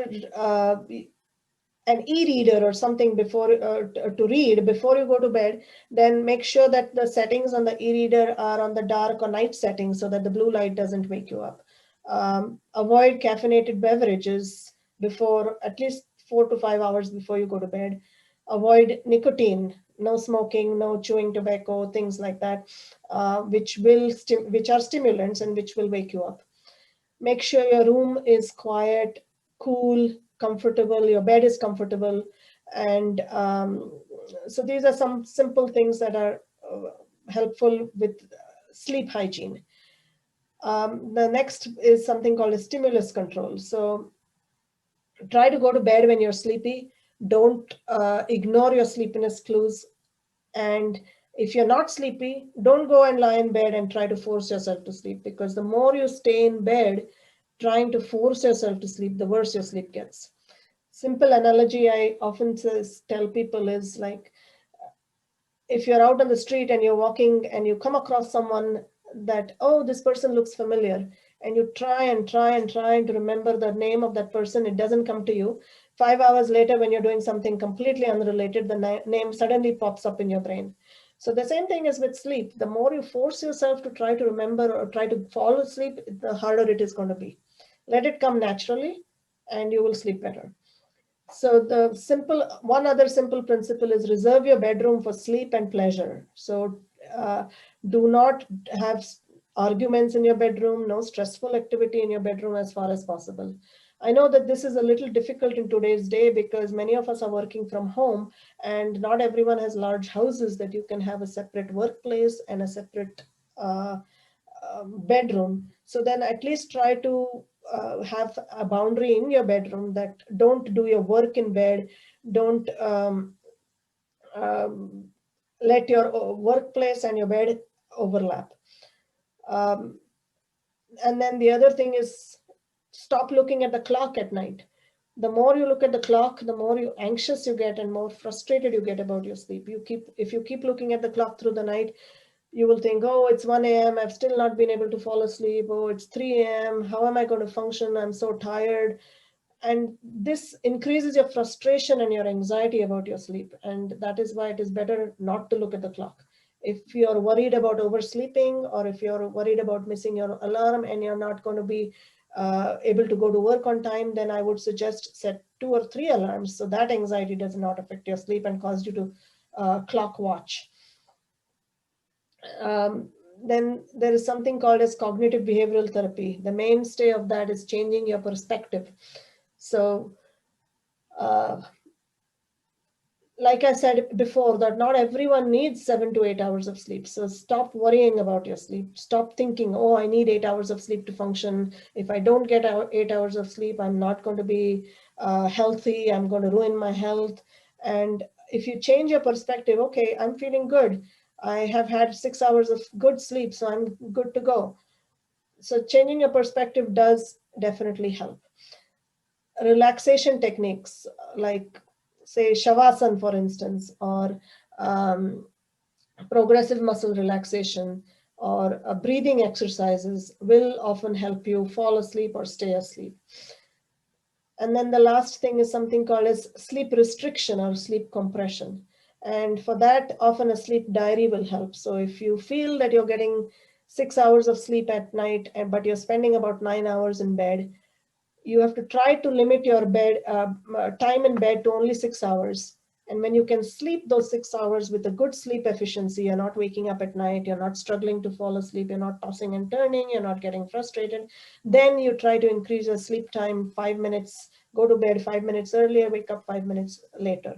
an e-reader or something before to read before you go to bed, then make sure that the settings on the e-reader are on the dark or night settings so that the blue light doesn't wake you up. Avoid caffeinated beverages before at least 4 to 5 hours before you go to bed. Avoid nicotine, no smoking, no chewing tobacco, things like that, which are stimulants and which will wake you up. Make sure your room is quiet, cool, comfortable, your bed is comfortable. And so these are some simple things that are helpful with sleep hygiene. The next is something called a stimulus control. So try to go to bed when you're sleepy. Don't ignore your sleepiness clues. And if you're not sleepy, don't go and lie in bed and try to force yourself to sleep, because the more you stay in bed trying to force yourself to sleep, the worse your sleep gets. Simple analogy I often tell people is like, if you're out on the street and you're walking and you come across someone that, oh, this person looks familiar, and you try to remember the name of that person, it doesn't come to you. 5 hours later, when you're doing something completely unrelated, the name suddenly pops up in your brain. So the same thing is with sleep. The more you force yourself to try to remember or try to fall asleep, the harder it is going to be. Let it come naturally and you will sleep better. So one other simple principle is reserve your bedroom for sleep and pleasure. So do not have arguments in your bedroom, no stressful activity in your bedroom as far as possible. I know that this is a little difficult in today's day because many of us are working from home and not everyone has large houses that you can have a separate workplace and a separate bedroom. So then at least try to have a boundary in your bedroom that don't do your work in bed, don't let your workplace and your bed overlap. And then the other thing is stop looking at the clock at night. The more you look at the clock, the more anxious you get and more frustrated you get about your sleep. If you keep looking at the clock through the night, you will think, oh, it's 1 a.m. I've still not been able to fall asleep. Oh, it's 3 a.m. How am I going to function? I'm so tired. And this increases your frustration and your anxiety about your sleep. And that is why it is better not to look at the clock. If you're worried about oversleeping, or if you're worried about missing your alarm and you're not going to be able to go to work on time, then I would suggest set 2 or 3 alarms so that anxiety does not affect your sleep and cause you to clock watch. Then there is something called as cognitive behavioral therapy. The mainstay of that is changing your perspective. So like I said before, that not everyone needs 7 to 8 hours of sleep. So stop worrying about your sleep. Stop thinking, oh, I need 8 hours of sleep to function. If I don't get 8 hours of sleep, I'm not going to be healthy. I'm going to ruin my health. And if you change your perspective, okay, I'm feeling good. I have had 6 hours of good sleep, so I'm good to go. So changing your perspective does definitely help. Relaxation techniques like, say, Shavasana, for instance, or progressive muscle relaxation, or breathing exercises will often help you fall asleep or stay asleep. And then the last thing is something called as sleep restriction or sleep compression. And for that, often a sleep diary will help. So if you feel that you're getting 6 hours of sleep at night, but you're spending about 9 hours in bed, you have to try to limit your bed time in bed to only 6 hours. And when you can sleep those 6 hours with a good sleep efficiency, you're not waking up at night, you're not struggling to fall asleep, you're not tossing and turning, you're not getting frustrated, then you try to increase your sleep time 5 minutes, go to bed 5 minutes earlier, wake up 5 minutes later.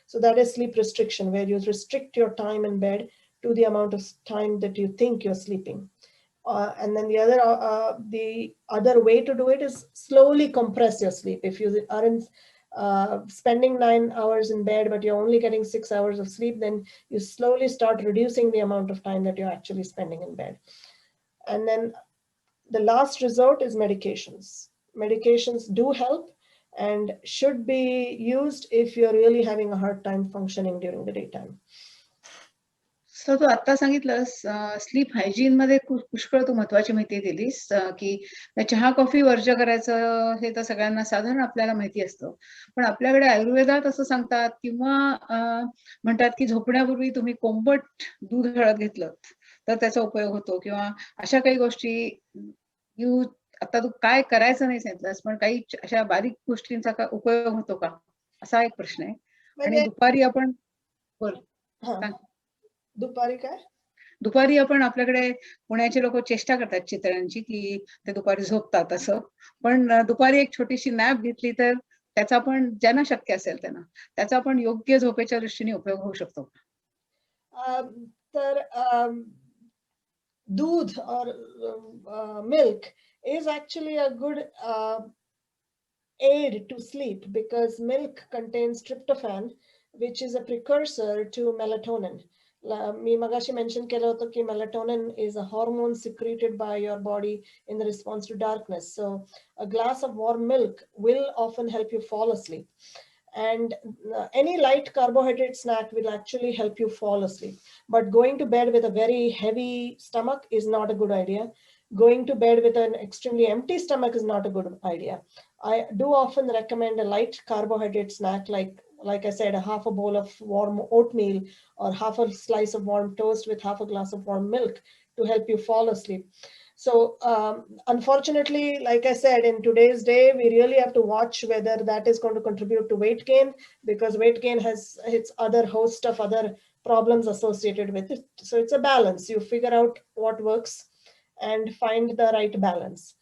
So that is sleep restriction, where you restrict your time in bed to the amount of time that you think you're sleeping. And then the other way to do it is slowly compress your sleep. If you aren't spending 9 hours in bed, but you're only getting 6 hours of sleep, then you slowly start reducing the amount of time that you're actually spending in bed. And then the last resort is medications. Medications do help and should be used if you're really having a hard time functioning during the daytime. सो तू आता सांगितलंस sleep hygiene मध्ये पुष्कळ तू महत्वाची माहिती दिलीस की चहा कॉफी वर्ज करायचं हे तर सगळ्यांना साधारण आपल्याला माहिती असतं, पण आपल्याकडे आयुर्वेदात असं सांगतात किंवा म्हणतात की झोपण्यापूर्वी तुम्ही कोंबट दूध हळद घेतलं तर त्याचा उपयोग होतो, किंवा अशा काही गोष्टी आता तू काय करायचं नाही सांगितलंस, पण काही अशा बारीक गोष्टींचा का उपयोग होतो का, असा एक प्रश्न आहे. आणि दुपारी आपण दुपारी काय दुपारी आपण आपल्याकडे पुण्याचे लोक चेष्टा करतात चितळ्यांची की ते दुपारी झोपतात असं, पण दुपारी एक छोटीशी नॅप घेतली तर त्याचा पण ज्यांना शक्य असेल त्यांना त्याचा पण योग्य झोपेच्या दृष्टीने उपयोग होऊ शकतो. तर दूध or milk is actually a good aid to sleep because milk contains tryptophan, which is a precursor to melatonin. मी मगाशी mention केलं होतं की melatonin is a hormone secreted by your body in response to darkness. So a glass of warm milk will often help you fall asleep. And any light carbohydrate snack will actually help you fall asleep. But going to bed with a very heavy stomach is not a good idea. Going to bed with an extremely empty stomach is not a good idea. I do often recommend a light carbohydrate snack, like I said, a half a bowl of warm oatmeal or half a slice of warm toast with half a glass of warm milk to help you fall asleep. So unfortunately, like I said, in today's day, we really have to watch whether that is going to contribute to weight gain, because weight gain has its other host of other problems associated with it. So it's a balance. You figure out what works and find the right balance.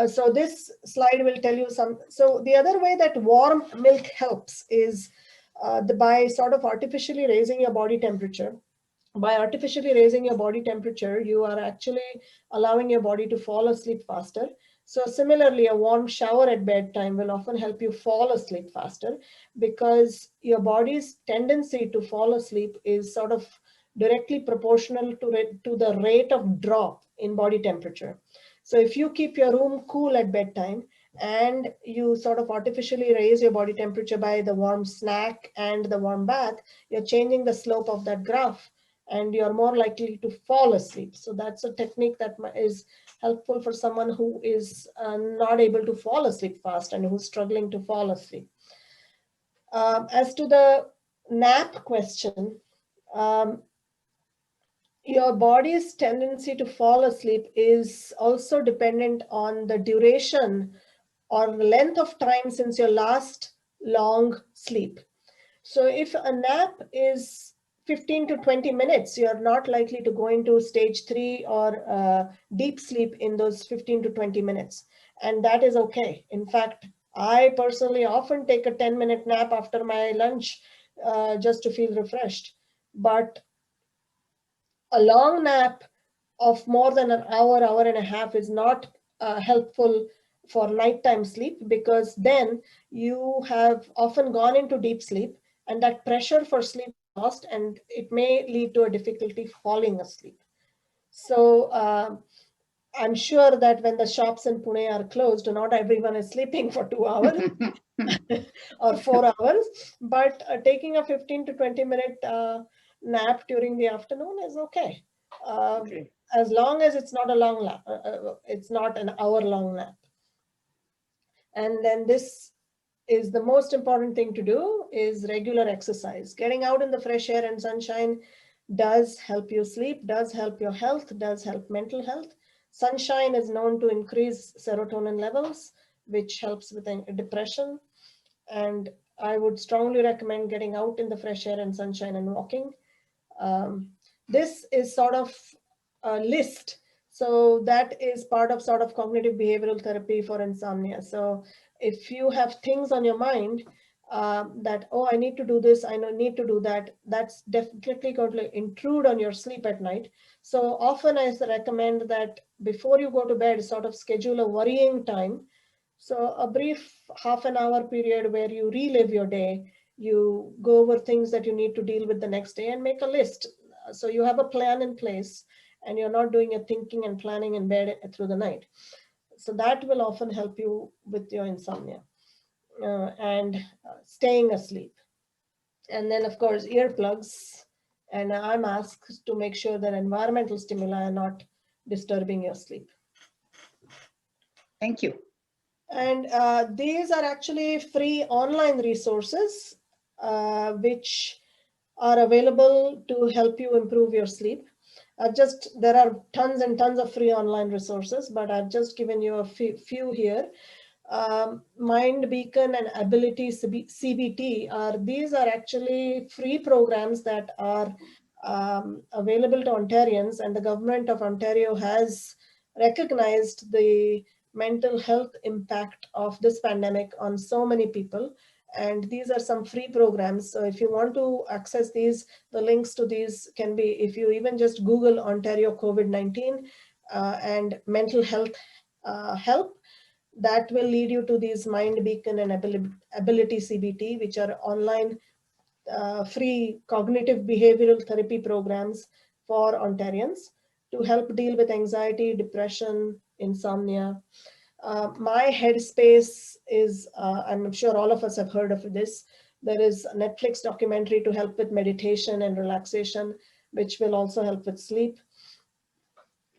So this slide will tell you some. So the other way that warm milk helps is by sort of artificially raising your body temperature. By artificially raising your body temperature, you are actually allowing your body to fall asleep faster. So similarly, a warm shower at bedtime will often help you fall asleep faster because your body's tendency to fall asleep is sort of directly proportional to the rate of drop in body temperature. So if you keep your room cool at bedtime and you sort of artificially raise your body temperature by the warm snack and the warm bath, you're changing the slope of that graph and you're more likely to fall asleep. So that's a technique that is helpful for someone who is not able to fall asleep fast and who's struggling to fall asleep. As to the nap question, your body's tendency to fall asleep is also dependent on the duration or length of time since your last long sleep. So if a nap is 15 to 20 minutes, you're not likely to go into stage 3 or deep sleep in those 15 to 20 minutes. And that is okay. In fact, I personally often take a 10-minute nap after my lunch just to feel refreshed. But a long nap of more than an hour, hour and a half is not helpful for nighttime sleep, because then you have often gone into deep sleep and that pressure for sleep lost, and it may lead to a difficulty falling asleep. So I'm sure that when the shops in Pune are closed, not everyone is sleeping for 2 hours or 4 hours, but taking a 15 to 20 minute nap during the afternoon is okay. as long as it's not a long nap, it's not an hour-long nap. And then this is the most important thing to do is regular exercise. Getting out in the fresh air and sunshine does help you sleep, does help your health, does help mental health. Sunshine is known to increase serotonin levels, which helps with depression. And I would strongly recommend getting out in the fresh air and sunshine and walking. This is sort of a list. So that is part of sort of cognitive behavioral therapy for insomnia. So if you have things on your mind that, oh, I need to do this, I need to do that, that's definitely going to intrude on your sleep at night. So often I recommend that before you go to bed, sort of schedule a worrying time. So a brief half an hour period where you relive your day, you go over things that you need to deal with the next day and make a list. So you have a plan in place and you're not doing your thinking and planning in bed through the night. So that will often help you with your insomnia and staying asleep. And then of course, earplugs and eye masks to make sure that environmental stimuli are not disturbing your sleep. Thank you. And these are actually free online resources which are available to help you improve your sleep. There are tons and tons of free online resources, but I've just given you a few here. Mind Beacon and Ability CBT these are actually free programs that are available to Ontarians, and the government of Ontario has recognized the mental health impact of this pandemic on so many people. And these are some free programs. So if you want to access these, the links to these can be, if you even just Google Ontario COVID-19 and mental health help, that will lead you to these Mind Beacon and Ability CBT, which are online free cognitive behavioral therapy programs for Ontarians to help deal with anxiety, depression, insomnia. My Headspace is, I'm sure all of us have heard of this. There is a Netflix documentary to help with meditation and relaxation, which will also help with sleep.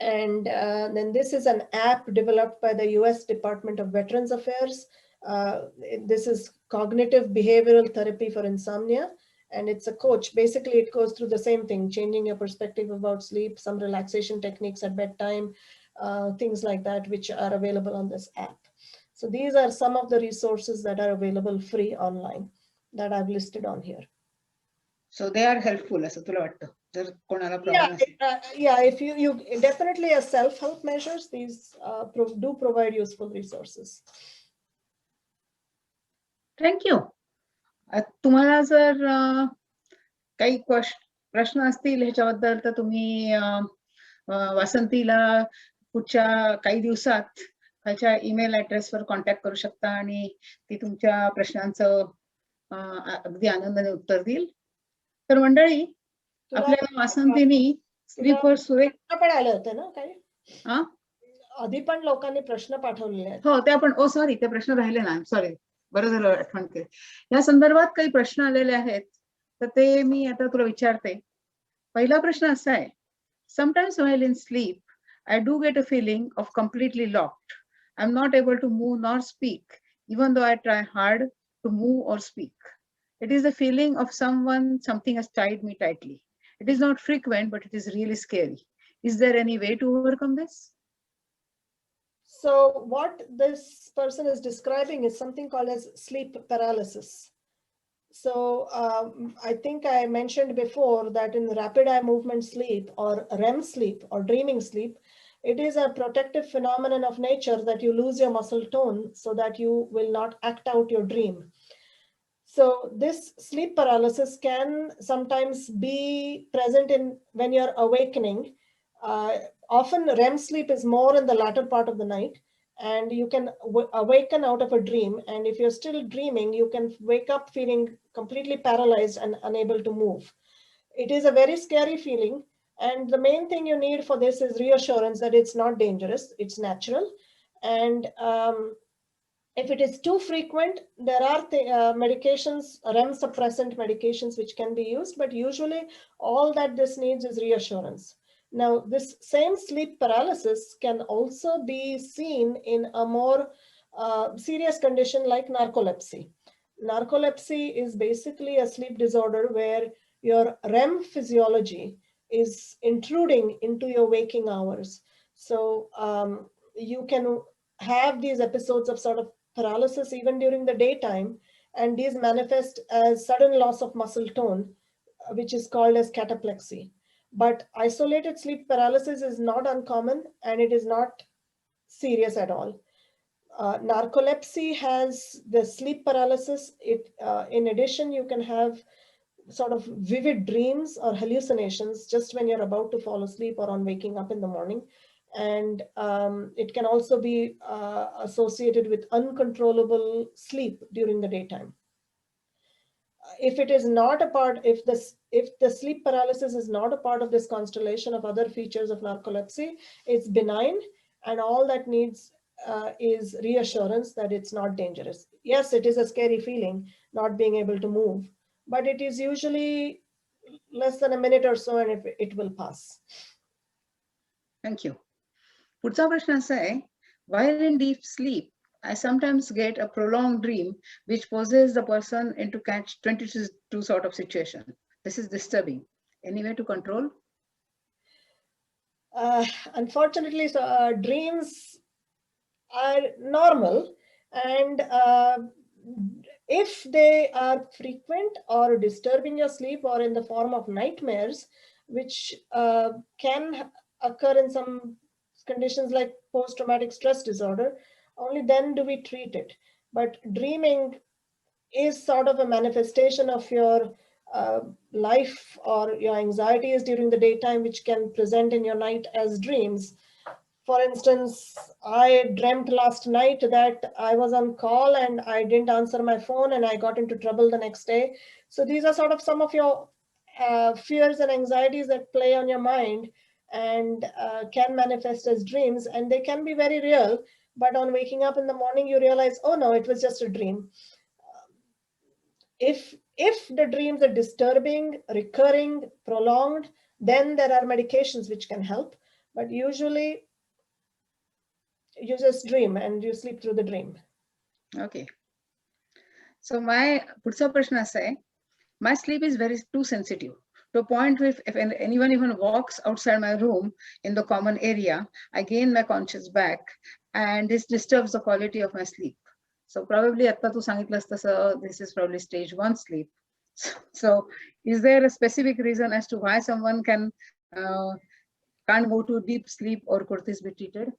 And then this is an app developed by the US Department of Veterans Affairs. This is cognitive behavioral therapy for insomnia. And it's a coach. Basically, it goes through the same thing, changing your perspective about sleep, some relaxation techniques at bedtime, things like that, which are available on this app. So these are some of the resources that are available free online that I've listed on here. So they are helpful, असं तुला वाटतं? जर कोणाला Yeah, problem असेल. yeah. If you definitely as self-help measures, these do provide useful resources. Thank you. तुम्हाला जर काही प्रश्न असतील ह्याच्याबद्दल तर तुम्ही वासंतीला पुढच्या काही दिवसात खालच्या ईमेल ऍड्रेसवर कॉन्टॅक्ट करू शकता आणि ती तुमच्या प्रश्नांचं अगदी आनंदाने उत्तर देईल. तर मंडळी, आपल्या वासंतीनी स्लीपवर सुरेख पण आले होते ना काही आधी पण लोकांनी प्रश्न पाठवलेले आहेत. हो, ते आपण सॉरी, ते प्रश्न राहिले ना, सॉरी, बरं झालं आठवण केली. या संदर्भात काही प्रश्न आलेले आहेत, तर ते मी आता तुला विचारते. पहिला प्रश्न असा आहे, sometimes while in sleep I do get a feeling of completely locked. I'm not able to move nor speak even though I try hard to move or speak. It is the feeling of something has tied me tightly. It is not frequent, but it is really scary. Is there any way to overcome this? So what this person is describing is something called as sleep paralysis. So I think I mentioned before that in rapid eye movement sleep or REM sleep or dreaming sleep, it is a protective phenomenon of nature that you lose your muscle tone so that you will not act out your dream. So this sleep paralysis can sometimes be present when you're awakening. Often REM sleep is more in the latter part of the night, and you can awaken out of a dream. And if you're still dreaming, you can wake up feeling completely paralyzed and unable to move. It is a very scary feeling. And the main thing you need for this is reassurance that it's not dangerous, it's natural. And if it is too frequent, there are medications, REM suppressant medications, which can be used, but usually all that this needs is reassurance. Now, this same sleep paralysis can also be seen in a more serious condition like narcolepsy. Narcolepsy is basically a sleep disorder where your REM physiology is intruding into your waking hours. So you can have these episodes of sort of paralysis even during the daytime, and these manifest as sudden loss of muscle tone, which is called as cataplexy. But isolated sleep paralysis is not uncommon, and it is not serious at all. Narcolepsy has the sleep paralysis. In addition, you can have sort of vivid dreams or hallucinations just when you're about to fall asleep or on waking up in the morning. And it can also be associated with uncontrollable sleep during the daytime. If it is not a part, if the sleep paralysis is not a part of this constellation of other features of narcolepsy, it's benign, and all that needs is reassurance that it's not dangerous. Yes, it is a scary feeling not being able to move, but it is usually less than a minute or so, and it will pass. Thank you. पुढचा प्रश्न असा आहे, while in deep sleep, I sometimes get a prolonged dream which poses the person into catch-22 sort of situation. This is disturbing. Any way to control? Unfortunately, dreams are normal, and if they are frequent or disturbing your sleep or in the form of nightmares, which can occur in some conditions like post-traumatic stress disorder, only then do we treat it. But dreaming is sort of a manifestation of your life or your anxieties during the daytime, which can present in your night as dreams. For instance, I dreamt last night that I was on call and I didn't answer my phone and I got into trouble the next day. So these are sort of some of your fears and anxieties that play on your mind and can manifest as dreams, and they can be very real. But on waking up in the morning, you realize, oh no, it was just a dream. If the dreams are disturbing, recurring, prolonged, then there are medications which can help. But usually you just dream and you sleep through the dream. Okay. So पुढचा प्रश्न असा आहे, my sleep is very too sensitive to a point where if anyone even walks outside my room in the common area, I gain my conscious back, and this disturbs the quality of my sleep. So probably आता तू सांगितलंस तसं, this is probably stage 1 sleep. So is there a specific reason as to why someone can't go to deep sleep, or could this be treated?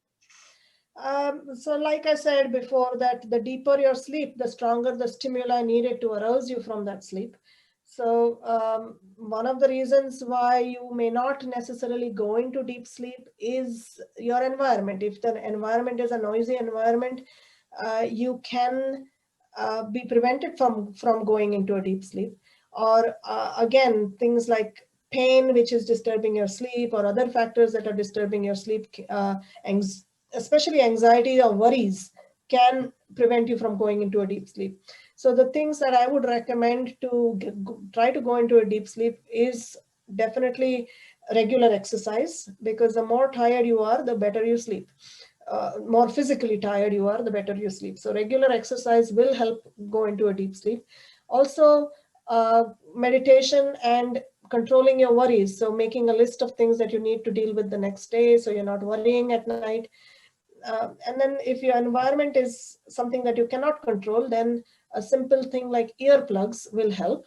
So like I said before, that the deeper your sleep, the stronger the stimuli needed to arouse you from that sleep. So one of the reasons why you may not necessarily go into deep sleep is your environment. If the environment is a noisy environment, you can be prevented from going into a deep sleep. Or again, things like pain, which is disturbing your sleep, or other factors that are disturbing your sleep, especially anxiety or worries, can prevent you from going into a deep sleep. So the things that I would recommend to try to go into a deep sleep is definitely regular exercise, because the more tired you are, the better you sleep. More physically tired you are, the better you sleep. So regular exercise will help go into a deep sleep. Also, meditation and controlling your worries. So making a list of things that you need to deal with the next day, so you're not worrying at night. And then if your environment is something that you cannot control, then a simple thing like earplugs will help.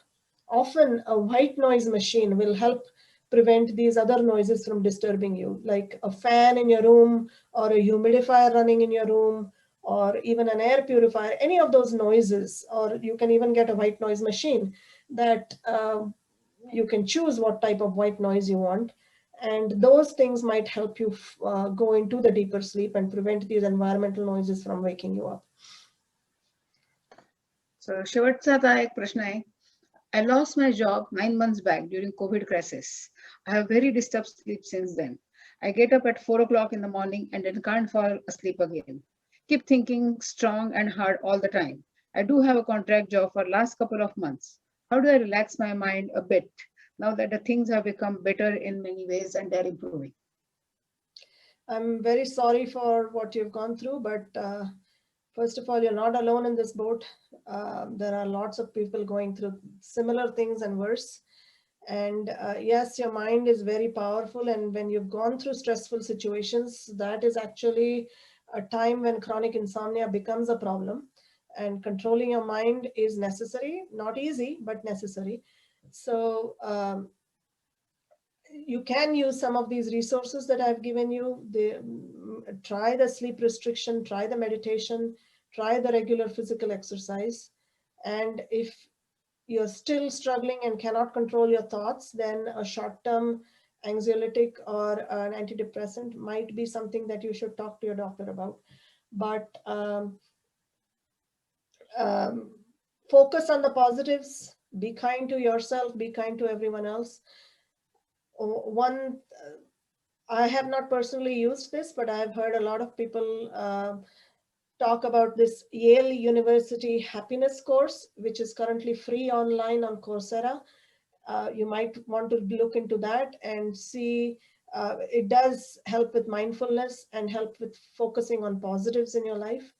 Often a white noise machine will help prevent these other noises from disturbing you, like a fan in your room, or a humidifier running in your room, or even an air purifier, any of those noises. Or you can even get a white noise machine that you can choose what type of white noise you want. And those things might help you go into the deeper sleep and prevent these environmental noises from waking you up. So शेवटचा आता एक प्रश्न आहे. I lost my job 9 months back during COVID crisis. I have very disturbed sleep since then. I get up at 4 o'clock in the morning and then can't fall asleep again. Keep thinking strong and hard all the time. I do have a contract job for last couple of months. How do I relax my mind a bit now that the things have become better in many ways and they're improving? I'm very sorry for what you've gone through, but first of all, you're not alone in this boat. There are lots of people going through similar things and worse. And yes, your mind is very powerful. And when you've gone through stressful situations, that is actually a time when chronic insomnia becomes a problem. And controlling your mind is necessary, not easy, but necessary. So you can use some of these resources that I've given you. Try the sleep restriction, try the meditation, try the regular physical exercise. And if you're still struggling and cannot control your thoughts, then a short-term anxiolytic or an antidepressant might be something that you should talk to your doctor about. But focus on the positives, be kind to yourself, be kind to everyone else. I have not personally used this, but I've heard a lot of people talk about this Yale University happiness course, which is currently free online on Coursera. You might want to look into that and see. It does help with mindfulness and help with focusing on positives in your life.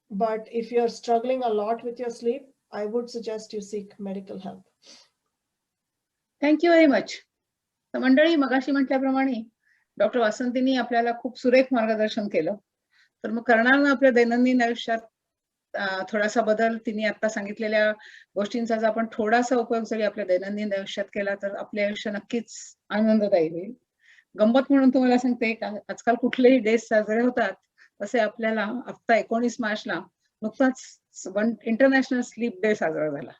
But if you're struggling a lot with your sleep, I would suggest you seek medical help. Thank you very much. तर मंडळी मगाशी म्हटल्याप्रमाणे doctor वासंतींनी आपल्याला खूप सुरेख मार्गदर्शन केलं. तर मग करणार ना आपल्या दैनंदिन आयुष्यात थोडासा बदल तिने आता सांगितलेल्या गोष्टींचा जर आपण थोडासा उपयोग जरी आपल्या दैनंदिन आयुष्यात केला तर आपले आयुष्य नक्कीच आनंददायी होईल. गंमत म्हणून तुम्हाला सांगते का आजकाल कुठलेही डेज साजरे होतात तसे आपल्याला आता 19 मार्चला नुकताच इंटरनॅशनल स्लीप डे साजरा झाला.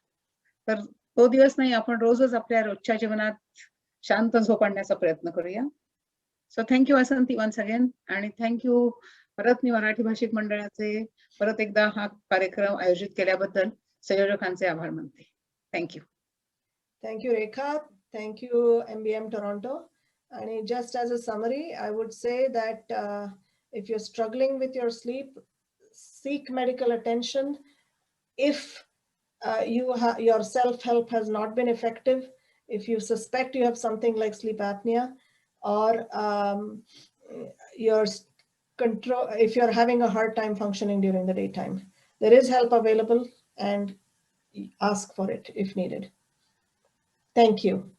तर तो दिवस नाही, आपण रोजच आपल्या रोजच्या जीवनात शांत झोप आणण्याचा प्रयत्न करूया. सो थँक्यू वासंती वन्स अगेन, आणि थँक्यू परत मी मराठी भाषिक मंडळाचे परत एकदा हा कार्यक्रम आयोजित केल्याबद्दल संयोजकांचे आभार मानते. Thank you. Thank you, Rekha. Thank you, MBM Toronto. And just as a summary, I would say that if you're struggling with your sleep, seek medical attention. If your self-help has not been effective, if you suspect you have something like sleep apnea, or if you're having a hard time functioning during the daytime, there is help available, and ask for it if needed. Thank you.